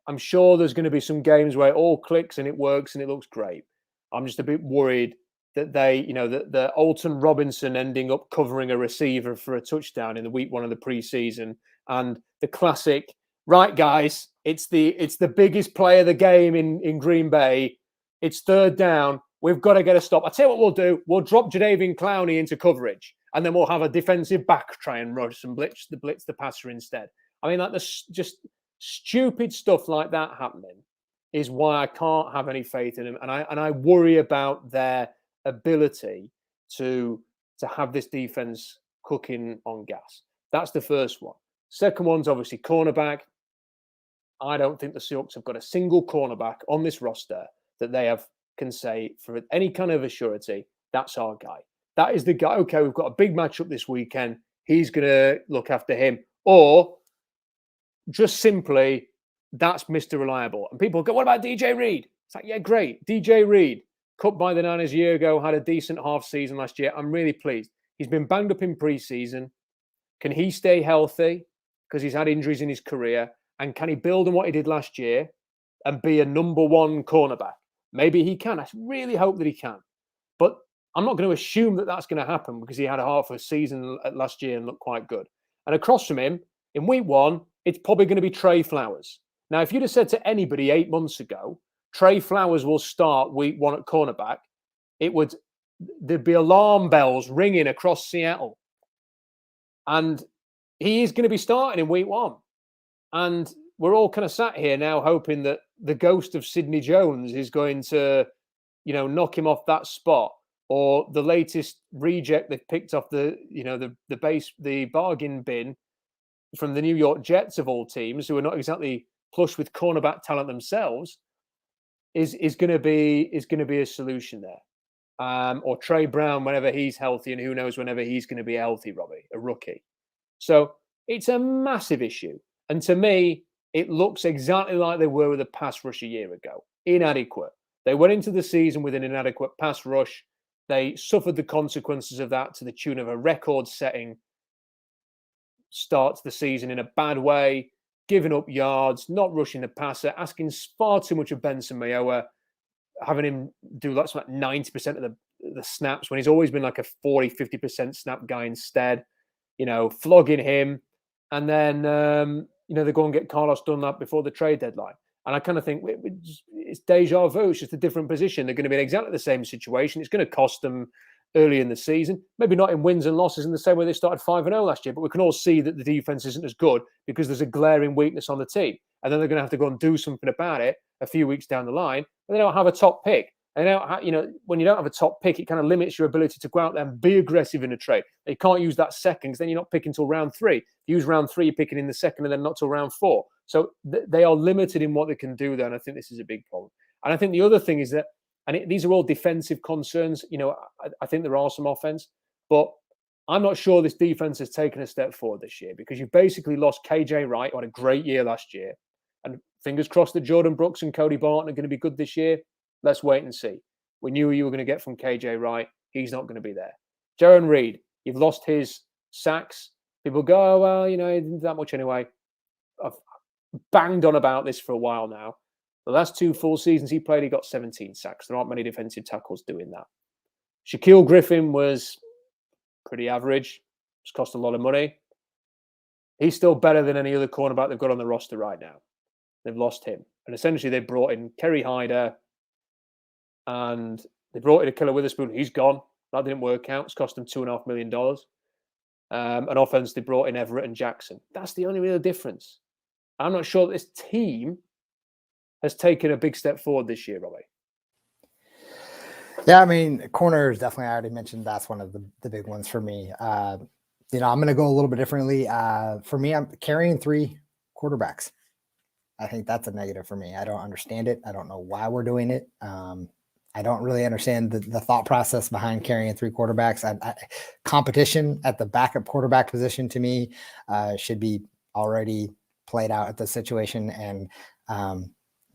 S1: I'm sure there's going to be some games where it all clicks and it works and it looks great. I'm just a bit worried that the Alton Robinson ending up covering a receiver for a touchdown in the week 1 of the preseason, and the classic, right, guys, it's the biggest play of the game in Green Bay. It's 3rd down. We've got to get a stop. I'll tell you what we'll do. We'll drop Jadeveon Clowney into coverage, and then we'll have a defensive back try and rush and blitz the passer instead. I mean, like just stupid stuff like that happening is why I can't have any faith in them, and I worry about their ability to have this defense cooking on gas. That's the first one. Second one's obviously cornerback. I don't think the Seahawks have got a single cornerback on this roster that can say for any kind of a surety, that's our guy. That is the guy. Okay, we've got a big matchup this weekend. He's going to look after him. Or just simply, that's Mr. Reliable. And people go, what about DJ Reed? It's like, yeah, great. DJ Reed, cut by the Niners a year ago, had a decent half season last year. I'm really pleased. He's been banged up in preseason. Can he stay healthy? Because he's had injuries in his career. And can he build on what he did last year and be a number one cornerback? Maybe he can. I really hope that he can. But I'm not going to assume that that's going to happen because he had a half a season last year and looked quite good. And across from him, in week one, it's probably going to be Trey Flowers. Now, if you'd have said to anybody 8 months ago, Trey Flowers will start week one at cornerback, there'd be alarm bells ringing across Seattle. And he is going to be starting in week one. And we're all kind of sat here now hoping that the ghost of Sidney Jones is going to, knock him off that spot, or the latest reject they've picked off the bargain bin from the New York Jets of all teams, who are not exactly plush with cornerback talent themselves, is going to be a solution there. Or Trey Brown whenever he's healthy, and who knows whenever he's going to be healthy, Robbie, a rookie. So it's a massive issue. And to me, it looks exactly like they were with a pass rush a year ago. Inadequate. They went into the season with an inadequate pass rush. They suffered the consequences of that to the tune of a record-setting start to the season in a bad way, giving up yards, not rushing the passer, asking far too much of Benson Mayowa, having him do like 90% of the snaps when he's always been like a 40, 50% snap guy instead, flogging him. And then, they go and get Carlos Dunlap before the trade deadline. And I kind of think it's deja vu. It's just a different position. They're going to be in exactly the same situation. It's going to cost them early in the season. Maybe not in wins and losses in the same way they started 5-0 last year, but we can all see that the defense isn't as good because there's a glaring weakness on the team. And then they're going to have to go and do something about it a few weeks down the line. And they don't have a top pick. And they don't have, when you don't have a top pick, it kind of limits your ability to go out there and be aggressive in a trade. You can't use that second because then you're not picking till round 3. If you use round 3, you're picking in the second and then not till round 4. So they are limited in what they can do there. And I think this is a big problem. And I think the other thing is that, these are all defensive concerns. I think there are some offense, but I'm not sure this defense has taken a step forward this year because you basically lost KJ Wright, who had a great year last year. And fingers crossed that Jordan Brooks and Cody Barton are going to be good this year. Let's wait and see. We knew you were going to get from KJ Wright. He's not going to be there. Jaron Reed, you've lost his sacks. People go, oh, well, he didn't do that much anyway. I've banged on about this for a while now. The last 2 full seasons he played, he got 17 sacks. There aren't many defensive tackles doing that. Shaquille Griffin was pretty average. It's cost a lot of money. He's still better than any other cornerback they've got on the roster right now. They've lost him. And essentially they brought in Kerry Hyder, and they brought in a Killer Witherspoon. He's gone. That didn't work out. It's cost them $2.5 million. An offense, they brought in Everett and Jackson. That's the only real difference. I'm not sure that this team has taken a big step forward this year, Robbie.
S2: Yeah, corners definitely. I already mentioned that's one of the big ones for me. I'm going to go a little bit differently. For me, I'm carrying 3 quarterbacks. I think that's a negative for me. I don't understand it. I don't know why we're doing it. I don't really understand the thought process behind carrying 3 quarterbacks. Competition at the backup quarterback position to me should be already played out at the situation. And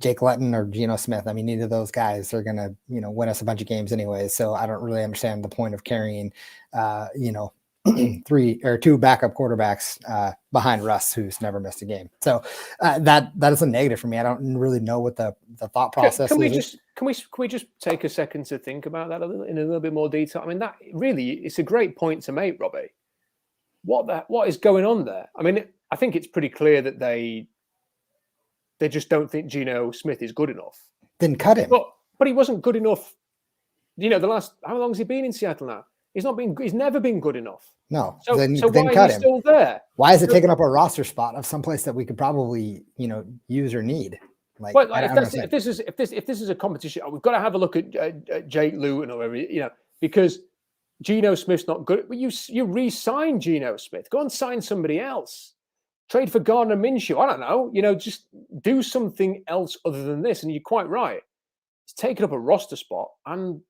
S2: Jake Lutton or Geno Smith, neither of those guys are going to, win us a bunch of games anyway. So I don't really understand the point of carrying, 3 or 2 backup quarterbacks behind Russ, who's never missed a game. So that is a negative for me. I don't really know what the thought process is.
S1: Can we just take a second to think about that in a little bit more detail? That really, it's a great point to make, Robbie. What is going on there? I think it's pretty clear that they just don't think Geno Smith is good enough.
S2: Then cut him.
S1: But he wasn't good enough. How long has he been in Seattle now? He's never been good enough.
S2: No.
S1: So
S2: then
S1: why
S2: cut
S1: is he
S2: him.
S1: still there?
S2: Why is it taking up a roster spot of someplace that we could probably, use or need?
S1: If this is a competition, we've got to have a look at Jake Luton or whatever, because Geno Smith's not good. But you re-sign Geno Smith. Go and sign somebody else. Trade for Gardner Minshew. I don't know. Just do something else other than this. And you're quite right. It's taken up a roster spot. And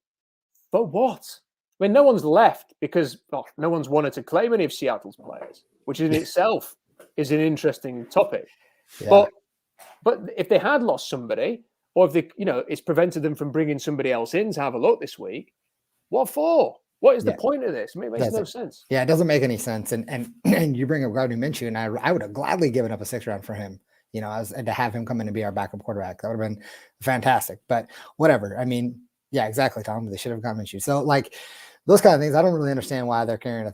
S1: for what? No one's left because no one's wanted to claim any of Seattle's players, which in itself is an interesting topic. Yeah. But But if they had lost somebody, or if they, it's prevented them from bringing somebody else in to have a look this week, what for? What is the point of this? I mean, it makes no sense.
S2: Yeah, it doesn't make any sense. And you bring up Robbie Minshew, and I would have gladly given up a 6th round for him, and to have him come in and be our backup quarterback. That would have been fantastic. But whatever. I mean, yeah, exactly, Tom. They should have gotten Minshew. So like those kind of things, I don't really understand why they're carrying a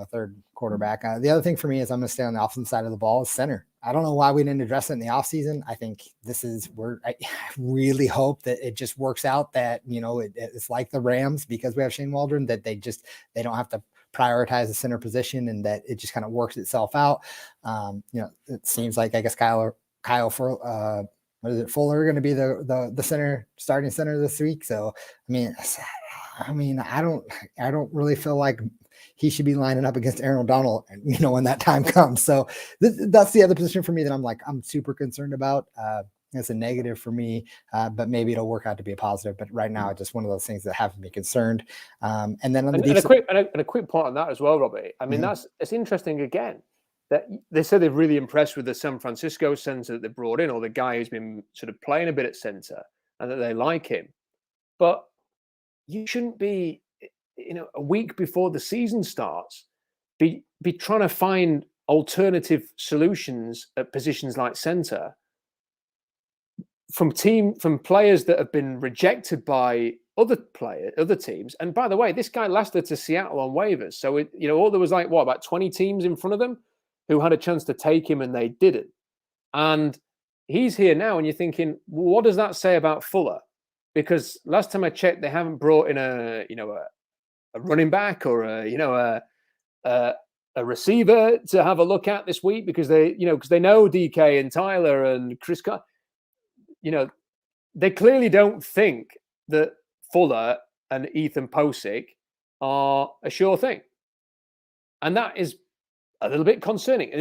S2: third quarterback. The other thing for me is I'm going to stay on the offensive side of the ball is center. I don't know why we didn't address it in the offseason. I think this is where I really hope that it just works out that, it's like the Rams, because we have Shane Waldron, that they don't have to prioritize the center position, and that it just kind of works itself out. It seems like, I guess, Kyle Fuller going to be the starting center this week. So, I mean, I don't really feel like he should be lining up against Aaron Donald, when that time comes. So that's the other position for me that I'm super concerned about. It's a negative for me, but maybe it'll work out to be a positive. But right now, it's just one of those things that have me concerned. And then on
S1: a quick point on that as well, Robbie. I mean, it's interesting again that they said they're really impressed with the San Francisco center that they brought in, or the guy who's been sort of playing a bit at center, and that they like him. But you shouldn't be, a week before the season starts, be trying to find alternative solutions at positions like center from players that have been rejected by other teams. And by the way, this guy lasted to Seattle on waivers. So there was about 20 teams in front of them who had a chance to take him, and they didn't. And he's here now, and you're thinking, well, what does that say about Fuller? Because last time I checked, they haven't brought in a running back or a receiver to have a look at this week, because they know DK and Tyler and Chris. They clearly don't think that Fuller and Ethan Posick are a sure thing, and that is a little bit concerning.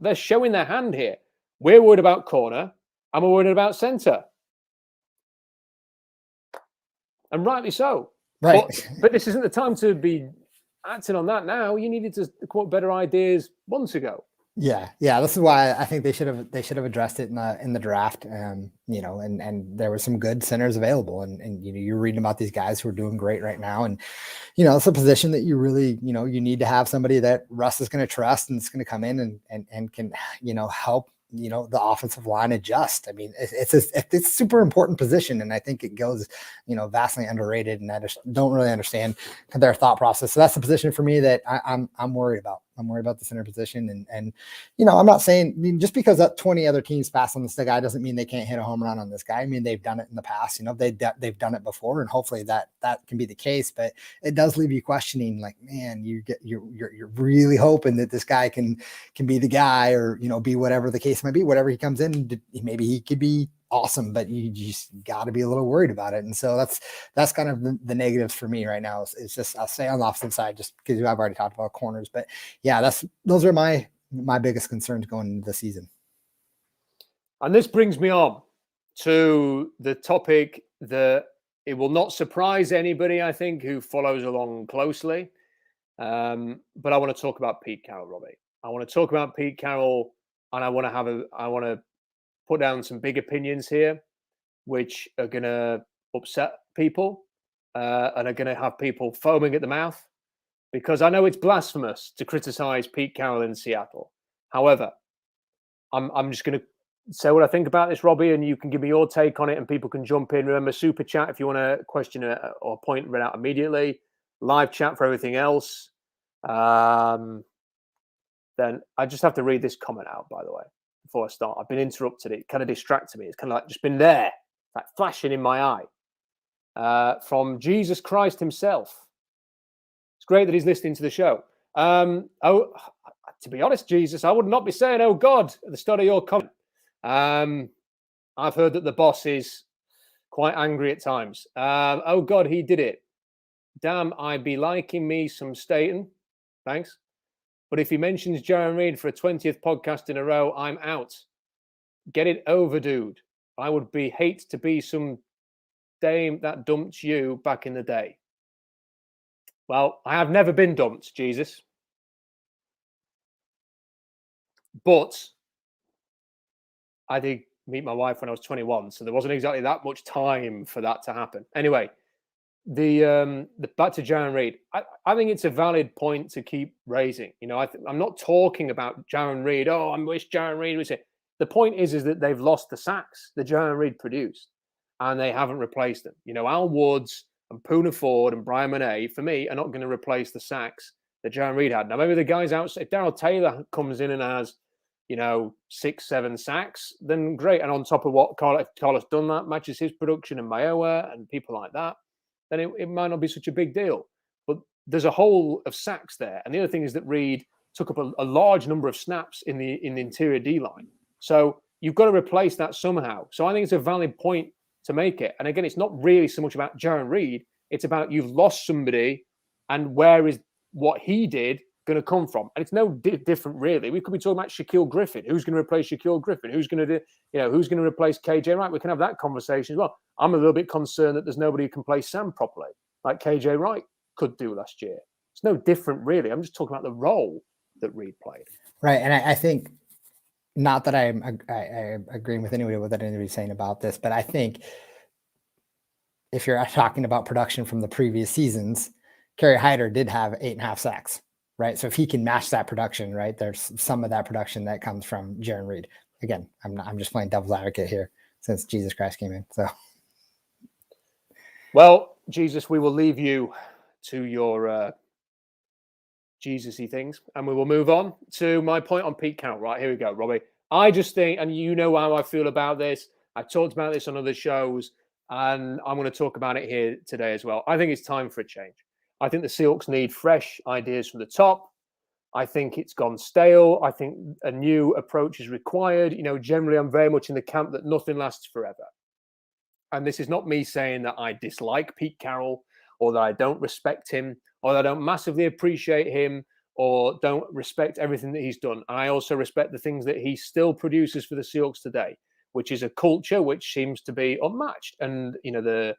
S1: They're showing their hand here. We're worried about corner, and we're worried about center. And rightly so.
S2: Right.
S1: But this isn't the time to be acting on that now. You needed to come up with better ideas months ago.
S2: Yeah. This is why I think they should have addressed it in the draft. And there were some good centers available, and you're reading about these guys who are doing great right now. And it's a position that you really you need to have somebody that Russ is going to trust, and it's going to come in and can help the offensive line adjust. I mean, it's a super important position, and I think it goes, vastly underrated, and I just don't really understand their thought process. So that's the position for me that I'm worried about. I'm worried about the center position, and I'm not saying just because that 20 other teams pass on this guy doesn't mean they can't hit a home run on this guy. I mean, they've done it in the past. They've done it before, and hopefully that can be the case. But it does leave you questioning, like, man, you're really hoping that this guy can be the guy, or be whatever the case might be. Whatever he comes in, maybe he could be awesome, but you just got to be a little worried about it. And so that's kind of the negatives for me right now. It's just, I'll say on the offensive side, just because I've already talked about corners, but yeah, those are my biggest concerns going into the season.
S1: And this brings me on to the topic that it will not surprise anybody, I think, who follows along closely. But I want to talk about Pete Carroll, Robbie. I want to talk about Pete Carroll, and I want to put down some big opinions here, which are going to upset people and are going to have people foaming at the mouth, because I know it's blasphemous to criticize Pete Carroll in Seattle. However, I'm just going to say what I think about this, Robbie, and you can give me your take on it, and people can jump in. Remember, super chat if you want a question or point read out immediately. Live chat for everything else. Then I just have to read this comment out, by the way, before I start. I've been interrupted. It kind of distracted me. It's kind of like just been there, like flashing in my eye. From Jesus Christ himself. It's great that he's listening to the show. To be honest, Jesus, I would not be saying, oh God, at the start of your comment. I've heard that the boss is quite angry at times. Oh God, he did it. Damn, I'd be liking me some Staton. Thanks. But if he mentions Jaron Reed for a 20th podcast in a row, I'm out. Get it over, dude. I would hate to be some dame that dumped you back in the day. Well, I have never been dumped, Jesus. But I did meet my wife when I was 21, so there wasn't exactly that much time for that to happen. Anyway, the back to Jaron Reed, I think it's a valid point to keep raising. You know, I'm not talking about Jaron Reed. Oh, I wish Jaron Reed was here. The point is that they've lost the sacks that Jaron Reed produced, and they haven't replaced them. You know, Al Woods and Poona Ford and Brian Monet, for me, are not going to replace the sacks that Jaron Reed had. Now, maybe the guys outside, if Darrell Taylor comes in and has, you know, 6-7 sacks, then great. And on top of what Carlos Dunlap matches his production and Mayowa and people like that, then it might not be such a big deal. But there's a hole of sacks there. And the other thing is that Reed took up a large number of snaps in the interior D-line. So you've got to replace that somehow. So I think it's a valid point to make it. And again, it's not really so much about Jaron Reed. It's about you've lost somebody, and where is what he did going to come from? And it's no different, really. We could be talking about Shaquille Griffin. Who's going to replace Shaquille Griffin? Who's going to do, you know, who's going to replace KJ Wright? We can have that conversation as well. I'm a little bit concerned that there's nobody who can play Sam properly, like KJ Wright could do last year. It's no different, really. I'm just talking about the role that Reed played.
S2: Right. And I think, not that I'm agreeing with anybody with what anybody's saying about this, but I think if you're talking about production from the previous seasons, Kerry Hyder did have 8.5 sacks, right? So if he can match that production, right, there's some of that production that comes from Jaron Reed. Again, I'm just playing devil's advocate here since Jesus Christ came in. So,
S1: well, Jesus, we will leave you to your Jesus-y things, and we will move on to my point on Pete Carroll. Right, here we go, Robbie. I just think, and you know how I feel about this, I've talked about this on other shows, and I'm going to talk about it here today as well. I think it's time for a change. I think the Seahawks need fresh ideas from the top. I think it's gone stale. I think a new approach is required. You know, generally, I'm very much in the camp that nothing lasts forever. And this is not me saying that I dislike Pete Carroll, or that I don't respect him, or that I don't massively appreciate him, or don't respect everything that he's done. And I also respect the things that he still produces for the Seahawks today, which is a culture which seems to be unmatched. And, you know, the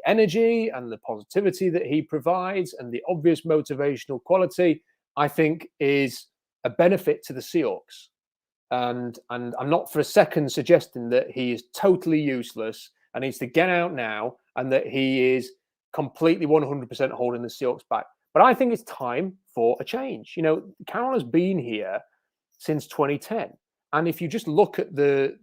S1: energy and the positivity that he provides and the obvious motivational quality, I think, is a benefit to the Seahawks. And I'm not for a second suggesting that he is totally useless and needs to get out now, and that he is completely 100% holding the Seahawks back. But I think it's time for a change. You know, Carroll has been here since 2010. And if you just look at the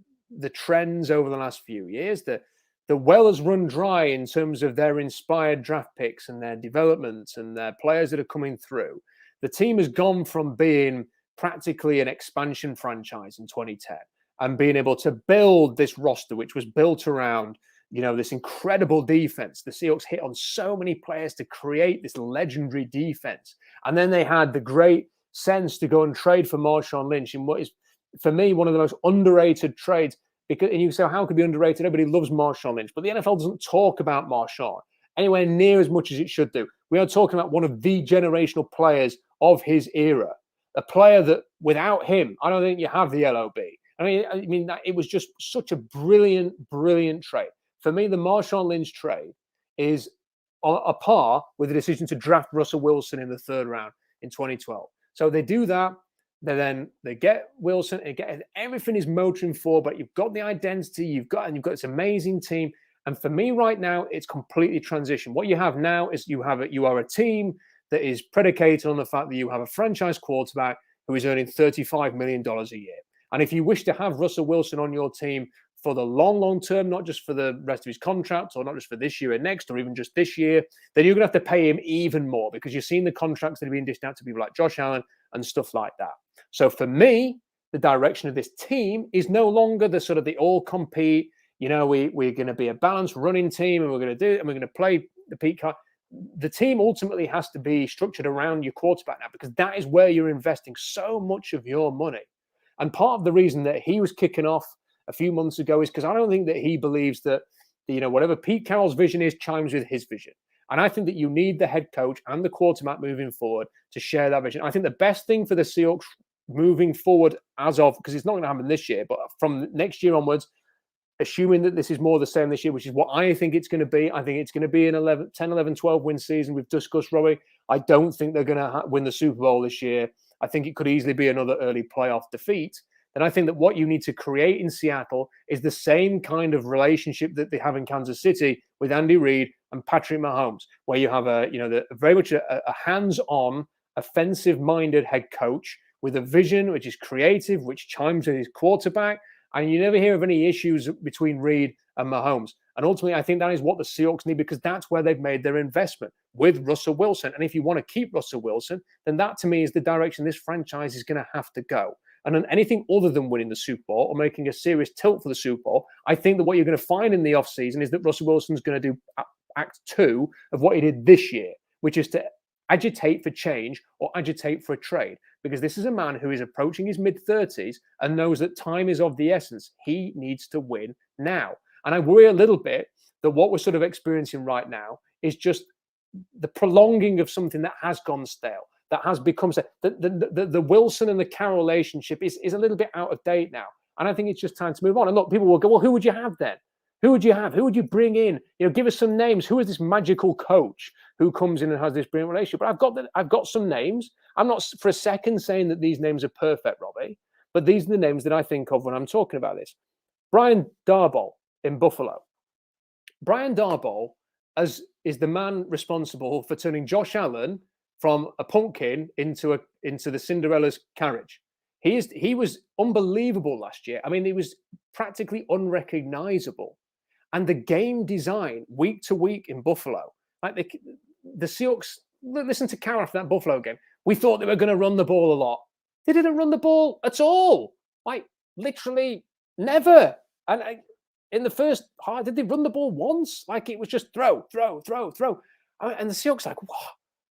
S1: trends over the last few years, the well has run dry in terms of their inspired draft picks and their development and their players that are coming through. The team has gone from being practically an expansion franchise in 2010 and being able to build this roster, which was built around, you know, this incredible defense. The Seahawks hit on so many players to create this legendary defense. And then they had the great sense to go and trade for Marshawn Lynch in what is, for me, one of the most underrated trades. Because, and you say, how could it be underrated? Everybody loves Marshawn Lynch, but the NFL doesn't talk about Marshawn anywhere near as much as it should do. We are talking about one of the generational players of his era, a player that without him, I don't think you have the LOB. I mean, it was just such a brilliant, brilliant trade. For me, the Marshawn Lynch trade is on a par with the decision to draft Russell Wilson in the 3rd round in 2012. So they do that. They get Wilson, and everything is motoring forward, but you've got the identity, you've got this amazing team. And for me right now, it's completely transitioned. What you have now is you are a team that is predicated on the fact that you have a franchise quarterback who is earning $35 million a year. And if you wish to have Russell Wilson on your team for the long, long term, not just for the rest of his contract, or not just for this year and next, or even just this year, then you're going to have to pay him even more, because you've seen the contracts that are being dished out to people like Josh Allen and stuff like that. So for me, the direction of this team is no longer the sort of the all compete, you know, we're going to be a balanced running team, and we're going to do it, and we're going to play the Pete Carroll. The team ultimately has to be structured around your quarterback now, because that is where you're investing so much of your money. And part of the reason that he was kicking off a few months ago is because I don't think that he believes that, you know, whatever Pete Carroll's vision is chimes with his vision. And I think that you need the head coach and the quarterback moving forward to share that vision. I think the best thing for the Seahawks moving forward because it's not going to happen this year, but from next year onwards, assuming that this is more the same this year, which is what I think it's going to be. I think it's going to be an 10, 11, 12 win season. We've discussed, Robbie. I don't think they're going to win the Super Bowl this year. I think it could easily be another early playoff defeat. then I think that what you need to create in Seattle is the same kind of relationship that they have in Kansas City with Andy Reid and Patrick Mahomes, where you have very much a hands-on, offensive-minded head coach with a vision which is creative, which chimes with his quarterback, and you never hear of any issues between Reid and Mahomes. And ultimately, I think that is what the Seahawks need, because that's where they've made their investment with Russell Wilson. And if you want to keep Russell Wilson, then that to me is the direction this franchise is going to have to go. And then anything other than winning the Super Bowl or making a serious tilt for the Super Bowl, I think that what you're going to find in the offseason is that Russell Wilson's going to do act 2 of what he did this year, which is to agitate for change or agitate for a trade, because this is a man who is approaching his mid-30s and knows that time is of the essence. He needs to win now. And I worry a little bit that what we're sort of experiencing right now is just the prolonging of something that has gone stale, that has become the Wilson and the Carroll relationship is a little bit out of date now. And I think it's just time to move on. And look, people will go, well, who would you have then? Who would you have? Who would you bring in? Give us some names. Who is this magical coach who comes in and has this brilliant relationship? But I've got some names. I'm not for a second saying that these names are perfect, Robbie, but these are the names that I think of when I'm talking about this. Brian Daboll in Buffalo. Brian Daboll is the man responsible for turning Josh Allen from a pumpkin into the Cinderella's carriage. He was unbelievable last year. I mean, he was practically unrecognizable. And the game design week to week in Buffalo, like the Seahawks, listen to Carroll after that Buffalo game. We thought they were going to run the ball a lot. They didn't run the ball at all. Like literally never. And in the first half, did they run the ball once? Like it was just throw. And the Seahawks like,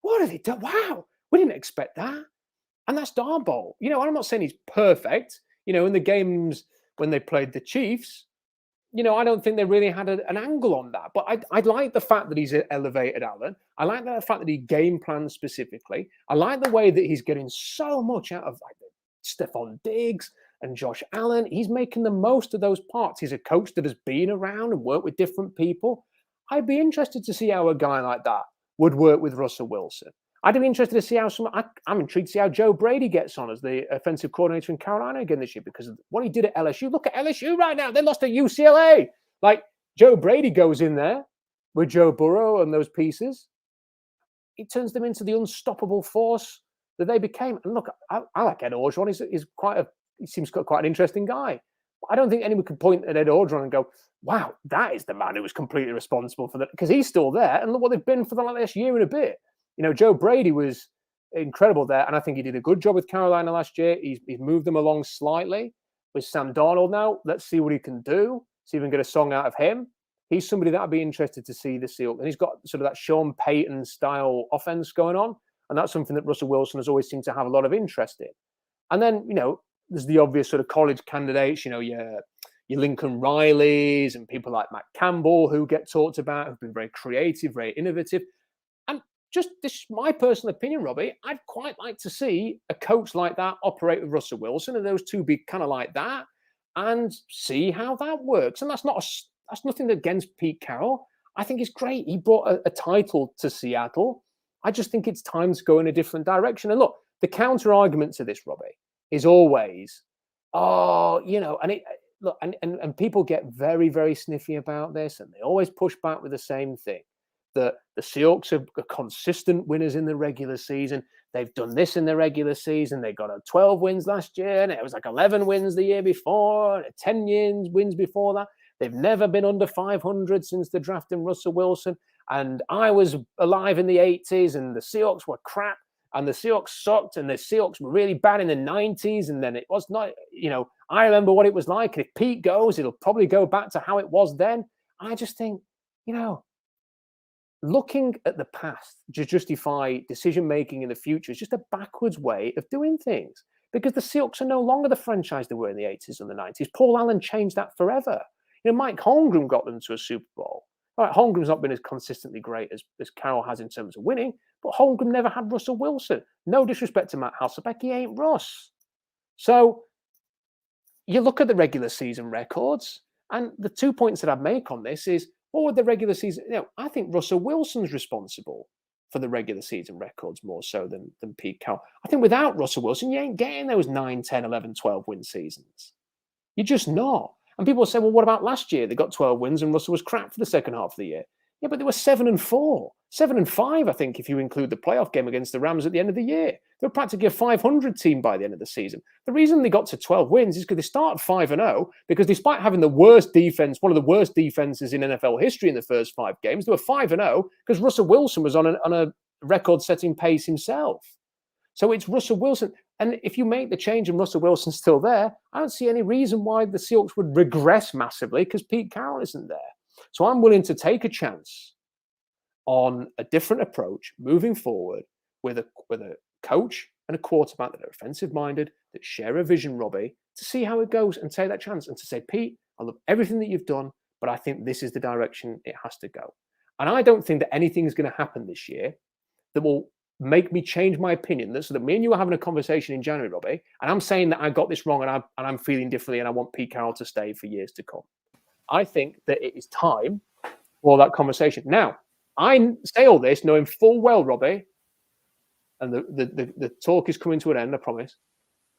S1: what are they doing? Wow, we didn't expect that. And that's Daboll. I'm not saying he's perfect. In the games when they played the Chiefs, I don't think they really had an angle on that. But I like the fact that he's elevated Allen. I like the fact that he game plans specifically. I like the way that he's getting so much out of Stephon Diggs and Josh Allen. He's making the most of those parts. He's a coach that has been around and worked with different people. I'd be interested to see how a guy like that would work with Russell Wilson. I'd be interested to see I'm intrigued to see how Joe Brady gets on as the offensive coordinator in Carolina again this year, because of what he did at LSU. Look at LSU right now. They lost to UCLA. Like Joe Brady goes in there with Joe Burrow and those pieces. He turns them into the unstoppable force that they became. And look, I like Ed Orgeron. He seems quite an interesting guy. I don't think anyone could point at Ed Orgeron and go, wow, that is the man who was completely responsible for that, because he's still there. And look what they've been for the last year and a bit. Joe Brady was incredible there, and I think he did a good job with Carolina last year. He's moved them along slightly with Sam Darnold now. Let's see what he can do. See if we can get a song out of him. He's somebody that I'd be interested to see the Seahawks. And he's got sort of that Sean Payton style offense going on, and that's something that Russell Wilson has always seemed to have a lot of interest in. And then, there's the obvious sort of college candidates, your Lincoln Rileys and people like Matt Campbell who get talked about, who've been very creative, very innovative. Just this is my personal opinion, Robbie. I'd quite like to see a coach like that operate with Russell Wilson, and those two be kind of like that, and see how that works. And that's nothing against Pete Carroll. I think it's great. He brought a title to Seattle. I just think it's time to go in a different direction. And look, the counter argument to this, Robbie, is always, and people get very, very sniffy about this, and they always push back with the same thing. The Seahawks are consistent winners in the regular season. They've done this in the regular season. They got 12 wins last year, and it was like 11 wins the year before, and 10 wins before that. They've never been under 500 since the draft in Russell Wilson. And I was alive in the 80s, and the Seahawks were crap, and the Seahawks sucked, and the Seahawks were really bad in the 90s, and then it was not, I remember what it was like. If Pete goes, it'll probably go back to how it was then. I just think, looking at the past to justify decision-making in the future is just a backwards way of doing things, because the Seahawks are no longer the franchise they were in the 80s and the 90s. Paul Allen changed that forever. Mike Holmgren got them to a Super Bowl. All right, Holmgren's not been as consistently great as Carroll has in terms of winning, but Holmgren never had Russell Wilson. No disrespect to Matt Hasselbeck, he ain't Russ. So you look at the regular season records, and the 2 points that I'd make on this is, what would the regular season? I think Russell Wilson's responsible for the regular season records more so than Pete Carroll. I think without Russell Wilson, you ain't getting those 9, 10, 11, 12 win seasons. You're just not. And people say, well, what about last year? They got 12 wins and Russell was crap for the second half of the year. Yeah, but they were 7-4, 7-5, I think, if you include the playoff game against the Rams at the end of the year. They were practically a 500 team by the end of the season. The reason they got to 12 wins is because they started 5-0, because despite having the worst defense, one of the worst defenses in NFL history in the first 5 games, they were 5-0 because Russell Wilson was on a record-setting pace himself. So it's Russell Wilson. And if you make the change and Russell Wilson's still there, I don't see any reason why the Seahawks would regress massively because Pete Carroll isn't there. So I'm willing to take a chance on a different approach moving forward with a coach and a quarterback that are offensive-minded, that share a vision, Robbie, to see how it goes and take that chance and to say, Pete, I love everything that you've done, but I think this is the direction it has to go. And I don't think that anything's going to happen this year that will make me change my opinion. So that me and you are having a conversation in January, Robbie, and I'm saying that I got this wrong and I'm feeling differently and I want Pete Carroll to stay for years to come. I think that it is time for that conversation. Now, I say all this knowing full well, Robbie, and the talk is coming to an end, I promise.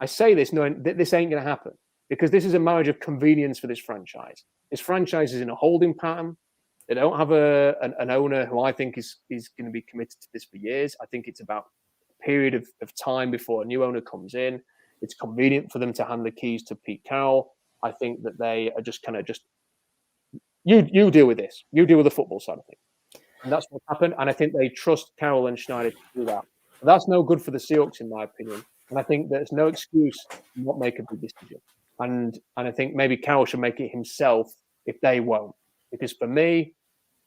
S1: I say this knowing that this ain't going to happen because this is a marriage of convenience for this franchise. This franchise is in a holding pattern. They don't have an owner who I think is going to be committed to this for years. I think it's about a period of time before a new owner comes in. It's convenient for them to hand the keys to Pete Carroll. I think that they are just kind of you deal with this. You deal with the football side of things. And that's what happened. And I think they trust Carroll and Schneider to do that. But that's no good for the Seahawks, in my opinion. And I think there's no excuse to not make a big decision. And I think maybe Carroll should make it himself if they won't. Because for me,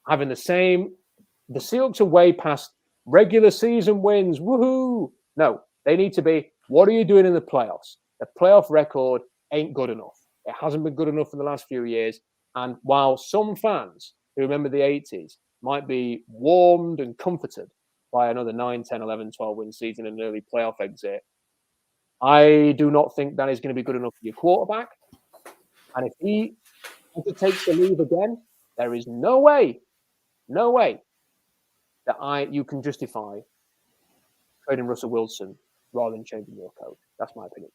S1: having the Seahawks are way past regular season wins. Woohoo! No, they need to be, what are you doing in the playoffs? The playoff record ain't good enough. It hasn't been good enough in the last few years. And while some fans who remember the 80s might be warmed and comforted by another 9, 10, 11, 12 win season and an early playoff exit, I do not think that is going to be good enough for your quarterback. And if he takes the leave again, there is no way that you can justify trading Russell Wilson rather than changing your coach. That's my opinion.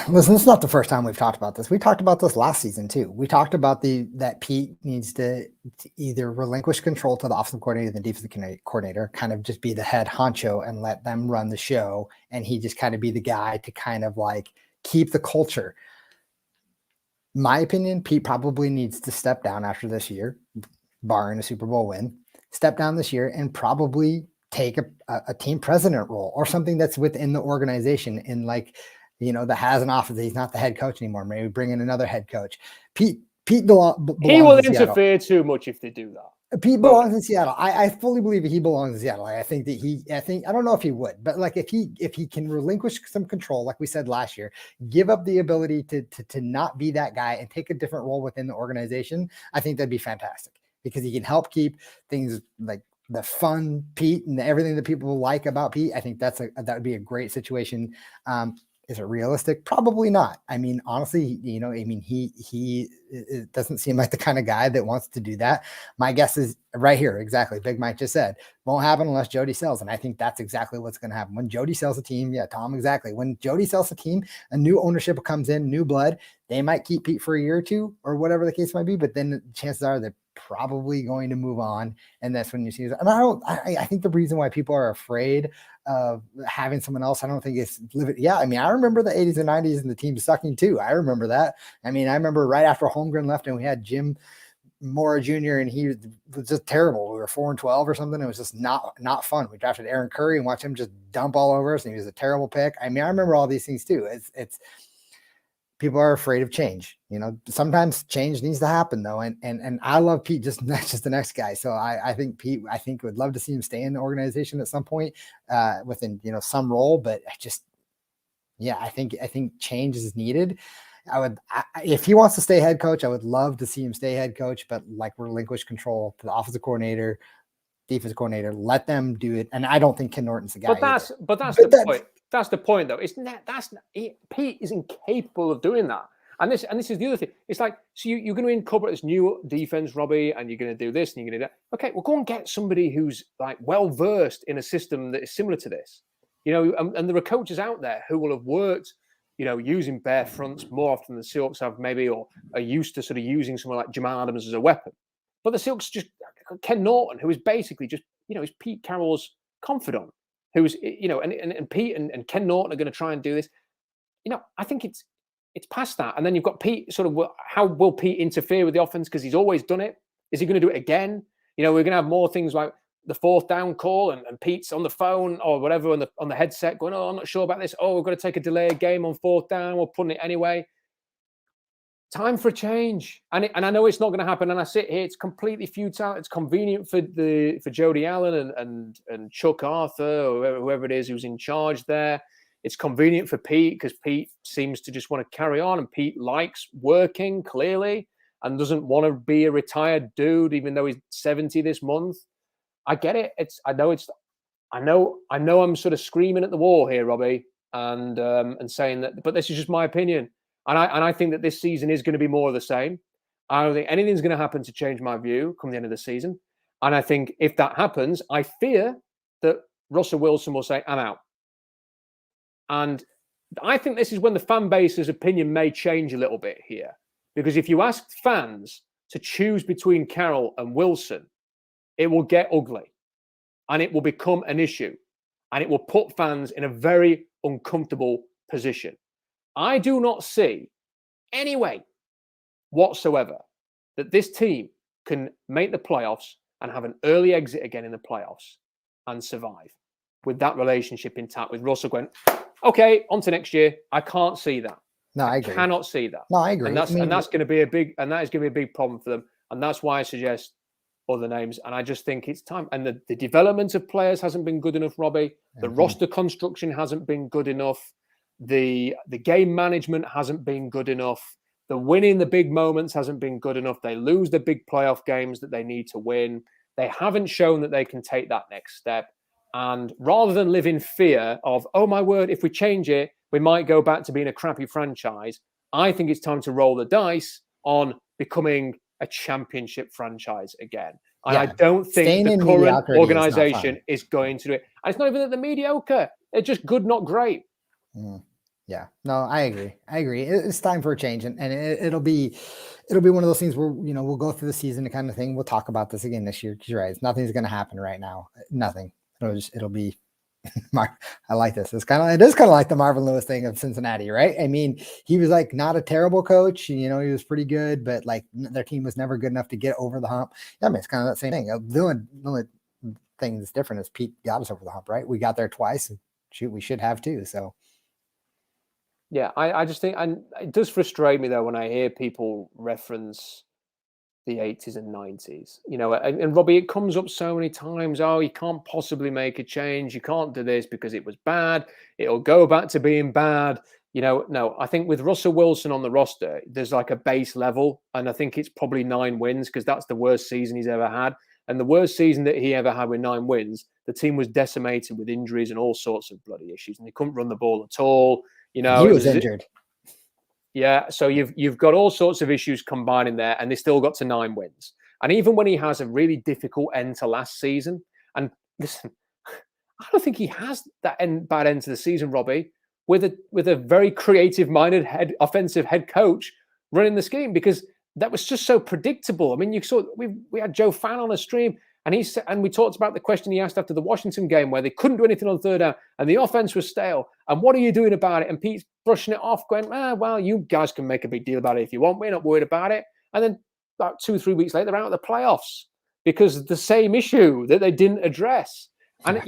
S2: Listen, it's not the first time we've talked about this. We talked about this last season too. We talked about that Pete needs to either relinquish control to the offensive coordinator and the defensive coordinator, kind of just be the head honcho and let them run the show. And he just kind of be the guy to kind of like keep the culture. My opinion, Pete probably needs to step down after this year, barring a Super Bowl win, step down this year and probably take a team president role or something that's within the organization in like, that has an office. He's not the head coach anymore. Maybe bring in another head coach. Pete he
S1: will interfere too much if they do that.
S2: Pete belongs in Seattle. I fully believe he belongs in Seattle. I don't know if he would, but like if he can relinquish some control, like we said last year, give up the ability to not be that guy and take a different role within the organization, I think that'd be fantastic because he can help keep things like the fun Pete and everything that people like about Pete. I think that would be a great situation. Is it realistic? Probably not. I mean, honestly, he it doesn't seem like the kind of guy that wants to do that. My guess is right here. Exactly. Big Mike just said won't happen unless Jody sells. And I think that's exactly what's going to happen when Jody sells a team. Yeah, Tom, exactly. When Jody sells a team, a new ownership comes in, new blood. They might keep Pete for a year or two or whatever the case might be. But then chances are they're probably going to move on. And that's when you see, and I think the reason why people are afraid of having someone else, I don't think it's live. Yeah. I mean, I remember the 80s and 90s and the team sucking too. I remember that. I mean, I remember right after Holmgren left and we had Jim Mora Jr. and he was just terrible. We were 4-12 or something. It was just not fun. We drafted Aaron Curry and watched him just dump all over us and he was a terrible pick. I mean, I remember all these things too. It's people are afraid of change. Sometimes change needs to happen though. And I love Pete, just the next guy. So I think Pete, would love to see him stay in the organization at some point within, some role, but I think change is needed. If he wants to stay head coach, I would love to see him stay head coach, but like relinquish control to the offensive coordinator, defensive coordinator, let them do it. And I don't think Ken Norton's the guy. But that's the point. That's the point, though. Pete is incapable of doing that.
S1: And this is the other thing. It's like, so you're going to incorporate this new defense, Robbie, and you're going to do this and you're going to do that. Okay, well, go and get somebody who's like well versed in a system that is similar to this. And there are coaches out there who will have worked, using bare fronts more often than the Seahawks have maybe, or are used to sort of using someone like Jamal Adams as a weapon. But the Seahawks just Ken Norton, who is basically just is Pete Carroll's confidant, who's and Pete and Ken Norton are going to try and do this. I think it's past that. And then you've got Pete. Sort of, how will Pete interfere with the offense? Because he's always done it. Is he going to do it again? We're going to have more things like the fourth down call, and Pete's on the phone or whatever on the headset going, "Oh, I'm not sure about this. Oh, we've got to take a delayed game on fourth down. We're putting it anyway." Time for a change, and I know it's not going to happen. And I sit here; it's completely futile. It's convenient for Jody Allen and Chuck Arthur or whoever it is who's in charge there. It's convenient for Pete because Pete seems to just want to carry on, and Pete likes working clearly and doesn't want to be a retired dude, even though he's 70 this month. I get it. I know I'm sort of screaming at the wall here, Robbie, and saying that, but this is just my opinion. And I think that this season is going to be more of the same. I don't think anything's going to happen to change my view come the end of the season. And I think if that happens, I fear that Russell Wilson will say, "I'm out." And I think this is when the fan base's opinion may change a little bit here. Because if you ask fans to choose between Carroll and Wilson, it will get ugly. And it will become an issue. And it will put fans in a very uncomfortable position. I do not see any way whatsoever that this team can make the playoffs and have an early exit again in the playoffs and survive with that relationship intact, with Russell going, "Okay, on to next year." I can't see that.
S2: No, I agree.
S1: Cannot see that.
S2: No, I agree.
S1: And that's going to be a big problem for them. And that's why I suggest other names. And I just think it's time. And the development of players hasn't been good enough, Robbie. The roster construction hasn't been good enough. The game management hasn't been good enough. The winning the big moments hasn't been good enough. They lose the big playoff games that they need to win. They haven't shown that they can take that next step. And rather than live in fear of, "Oh my word, if we change it, we might go back to being a crappy franchise," I think it's time to roll the dice on becoming a championship franchise again. And I don't think the current organization is going to do it. And it's not even that they're mediocre. They're just good, not great.
S2: Yeah, no, I agree. It's time for a change, and it'll be one of those things where we'll go through the season, kind of thing. We'll talk about this again this year. You're right. Nothing's going to happen right now. Nothing. It'll be. I like this. It is kind of like the Marvin Lewis thing of Cincinnati, right? I mean, he was like not a terrible coach. He was pretty good, but like their team was never good enough to get over the hump. I mean, it's kind of that same thing. The only thing that's different is Pete got us over the hump, right? We got there twice, and shoot, we should have too. So.
S1: Yeah, I just think, and it does frustrate me though when I hear people reference the 80s and 90s, and Robbie, it comes up so many times. "Oh, you can't possibly make a change. You can't do this because it was bad. It'll go back to being bad." No, I think with Russell Wilson on the roster, there's like a base level, and I think it's probably 9 wins because that's the worst season he's ever had. And the worst season that he ever had with 9 wins, the team was decimated with injuries and all sorts of bloody issues, and they couldn't run the ball at all.
S2: He was injured.
S1: Yeah, so you've got all sorts of issues combining there, and they still got to 9 wins. And even when he has a really difficult end to last season, and listen, I don't think he has that bad end to the season, Robbie, with a very creative-minded offensive head coach running the scheme, because that was just so predictable. I mean, you saw we had Joe Fan on a stream, and we talked about the question he asked after the Washington game where they couldn't do anything on third down and the offense was stale. And what are you doing about it? And Pete's brushing it off, going, "Well, you guys can make a big deal about it if you want. We're not worried about it." And then about 2-3 weeks later, they're out of the playoffs because of the same issue that they didn't address. And,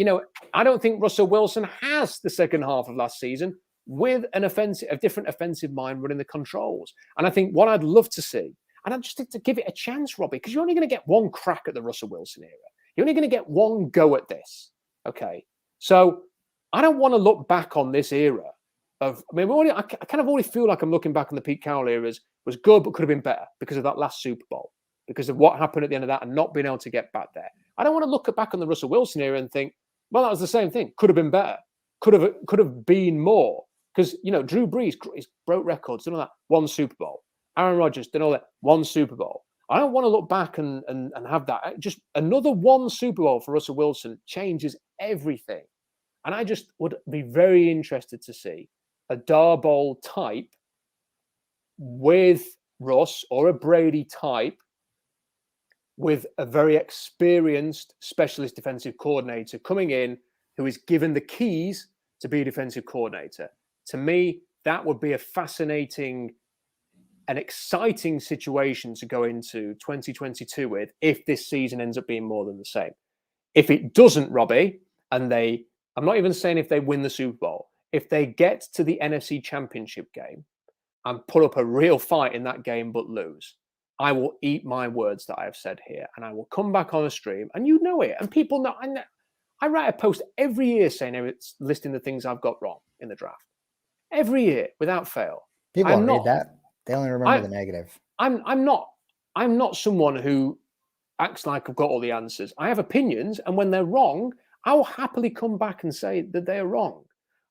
S1: I don't think Russell Wilson has the second half of last season with a different offensive mind running the controls. And I think what I'd love to see, and I just think to give it a chance, Robbie, because you're only going to get one crack at the Russell Wilson era. You're only going to get one go at this. Okay. So I don't want to look back on this era of, I kind of already feel like I'm looking back on the Pete Carroll era was good, but could have been better because of that last Super Bowl, because of what happened at the end of that and not being able to get back there. I don't want to look back on the Russell Wilson era and think, well, that was the same thing. Could have been better. Could have been more. Because, Drew Brees is broke records, done all that, one Super Bowl. Aaron Rodgers, done all that, one Super Bowl. I don't want to look back and have that. Just another one Super Bowl for Russell Wilson changes everything. And I just would be very interested to see a Darboll type with Russ or a Brady type with a very experienced specialist defensive coordinator coming in who is given the keys to be a defensive coordinator. To me, that would be a fascinating and exciting situation to go into 2022 with if this season ends up being more than the same. If it doesn't, Robbie, and I'm not even saying if they win the Super Bowl, if they get to the NFC Championship game and put up a real fight in that game but lose, I will eat my words that I have said here, and I will come back on a stream, and you know it, and people know. I write a post every year saying it's listing the things I've got wrong in the draft. Every year, without fail.
S2: People don't read that. They only remember the negative.
S1: I'm not someone who acts like I've got all the answers. I have opinions, and when they're wrong, I will happily come back and say that they are wrong.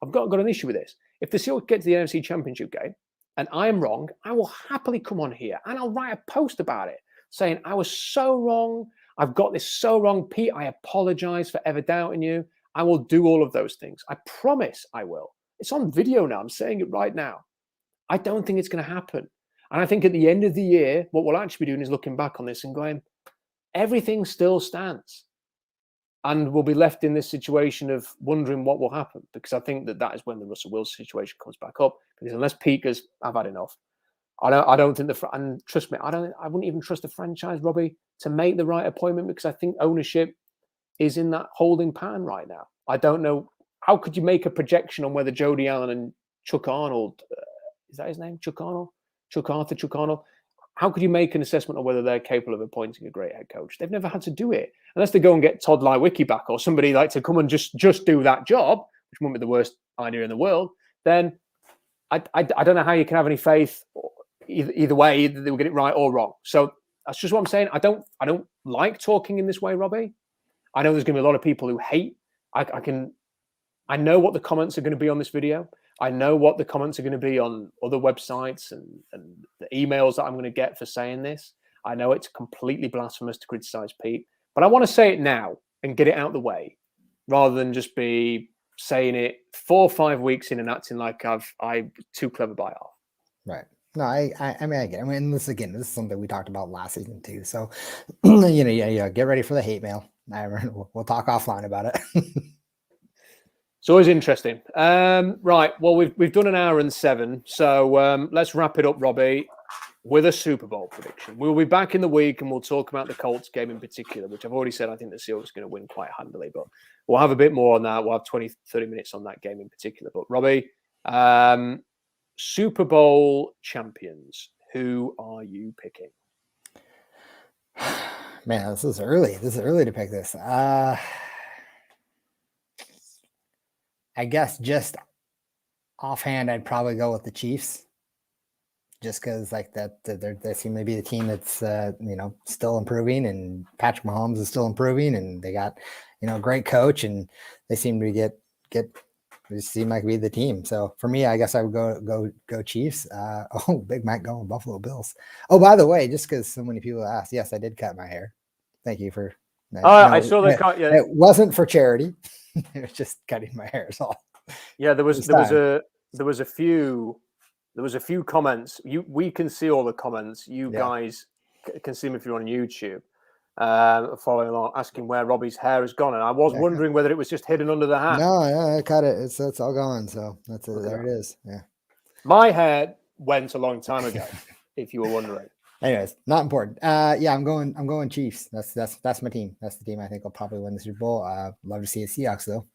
S1: I've got an issue with this. If the Seahawks get to the NFC Championship game and I am wrong, I will happily come on here and I'll write a post about it saying I was so wrong. I've got this so wrong, Pete. I apologize for ever doubting you. I will do all of those things. I promise I will. It's on video now. I'm saying it right now. I don't think it's going to happen. And I think at the end of the year, what we'll actually be doing is looking back on this and going, everything still stands. And we'll be left in this situation of wondering what will happen, because I think that is when the Russell Wilson situation comes back up. Because unless Pete goes, I've had enough. I don't think and trust me, I wouldn't even trust the franchise, Robbie, to make the right appointment, because I think ownership is in that holding pattern right now. I don't know. How could you make a projection on whether Jody Allen and Chuck Arnold, is that his name? Chuck Arnold? Chuck Arnold? How could you make an assessment on whether they're capable of appointing a great head coach? They've never had to do it. Unless they go and get Todd Lywicki back or somebody like to come and just do that job, which wouldn't be the worst idea in the world, then I don't know how you can have any faith either way, either they will get it right or wrong. So that's just what I'm saying. I don't like talking in this way, Robbie. I know there's going to be a lot of people who hate. I know what the comments are going to be on this video. I know what the comments are going to be on other websites and the emails that I'm going to get for saying this. I know it's completely blasphemous to criticize Pete, but I want to say it now and get it out of the way rather than just be saying it 4 or 5 weeks in and acting like I'm too clever by half.
S2: Right. No, I mean, I get it. I mean, this is something we talked about last season too. So, get ready for the hate mail. We'll talk offline about it.
S1: It's always interesting. Right. Well, we've done an hour and 7. So let's wrap it up, Robbie, with a Super Bowl prediction. We'll be back in the week and we'll talk about the Colts game in particular, which I've already said I think the Seahawks are going to win quite handily. But we'll have a bit more on that. We'll have 20, 30 minutes on that game in particular. But Robbie, Super Bowl champions, who are you picking?
S2: Man, this is early. This is early to pick this. I guess just offhand, I'd probably go with the Chiefs, just because they seem to be the team that's still improving, and Patrick Mahomes is still improving, and they got a great coach, and they seem to get they seem like be the team. So for me, I guess I would go Chiefs. Big Mac going Buffalo Bills. Oh, by the way, just because so many people asked, yes, I did cut my hair. Thank you for.
S1: I saw that cut. Yeah,
S2: it wasn't for charity. It was just cutting my hair. So
S1: yeah, there was a few comments. We can see all the comments. You guys can see them if you're on YouTube. Following along, asking where Robbie's hair has gone, and I was wondering whether it was just hidden under the hat.
S2: No, I cut it. It's all gone. So that's it. There it is. Yeah,
S1: my hair went a long time ago. If you were wondering.
S2: Anyways, not important. I'm going Chiefs. That's my team. That's the team I think will probably win the Super Bowl. Love to see the Seahawks though.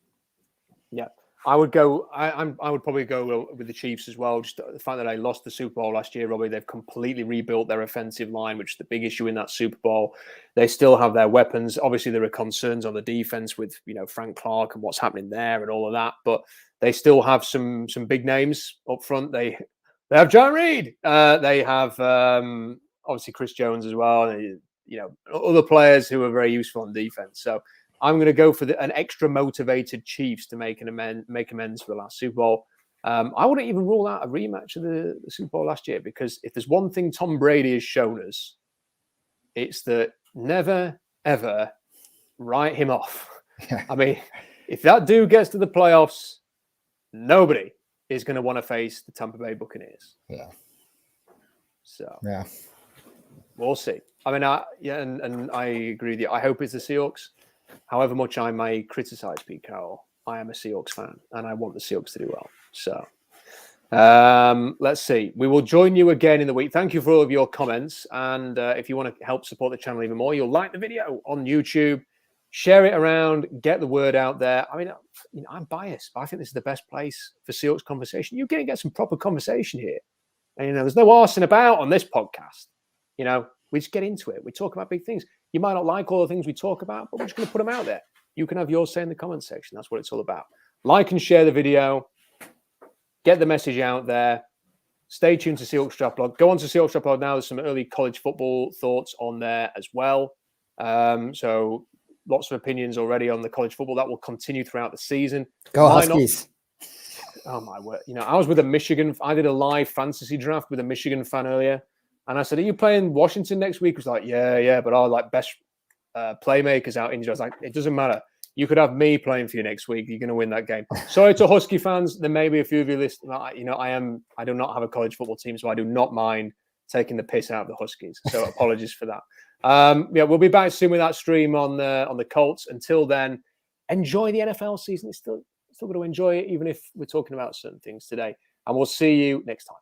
S1: Yeah, I would go. I would probably go with the Chiefs as well. Just the fact that they lost the Super Bowl last year, Robbie. They've completely rebuilt their offensive line, which is the big issue in that Super Bowl. They still have their weapons. Obviously, there are concerns on the defense with Frank Clark and what's happening there and all of that. But they still have some big names up front. They have John Reed. They have obviously Chris Jones as well. And, other players who are very useful on defense. So I'm going to go for an extra motivated Chiefs to make amends for the last Super Bowl. I wouldn't even rule out a rematch of the Super Bowl last year, because if there's one thing Tom Brady has shown us, it's that never, ever write him off. I mean, if that dude gets to the playoffs, nobody is going to want to face the Tampa Bay Buccaneers.
S2: Yeah.
S1: So,
S2: yeah,
S1: we'll see. I mean, and I agree with you. I hope it's the Seahawks. However much I may criticize Pete Carroll, I am a Seahawks fan, and I want the Seahawks to do well. So, let's see. We will join you again in the week. Thank you for all of your comments. And if you want to help support the channel even more, you'll like the video on YouTube, share it around, get the word out there. I mean, I'm biased, but I think this is the best place for Seahawks conversation. You're going to get some proper conversation here. And, there's no arsing about on this podcast. We just get into it. We talk about big things. You might not like all the things we talk about, but we're just going to put them out there. You can have yours say in the comment section. That's what it's all about. Like and share the video. Get the message out there. Stay tuned to Seahawks Draft Blog. Go on to Seahawks Draft Blog now. There's some early college football thoughts on there as well. So lots of opinions already on the college football. That will continue throughout the season.
S2: Go Huskies.
S1: Oh, my word. I was with I did a live fantasy draft with a Michigan fan earlier. And I said, are you playing Washington next week? He was like, yeah. But our best playmakers out injured. I was like, it doesn't matter. You could have me playing for you next week. You're going to win that game. Sorry to Husky fans. There may be a few of you listening. I do not have a college football team, so I do not mind taking the piss out of the Huskies. So apologies for that. We'll be back soon with that stream on the Colts. Until then, enjoy the NFL season. It's still going to enjoy it, even if we're talking about certain things today. And we'll see you next time.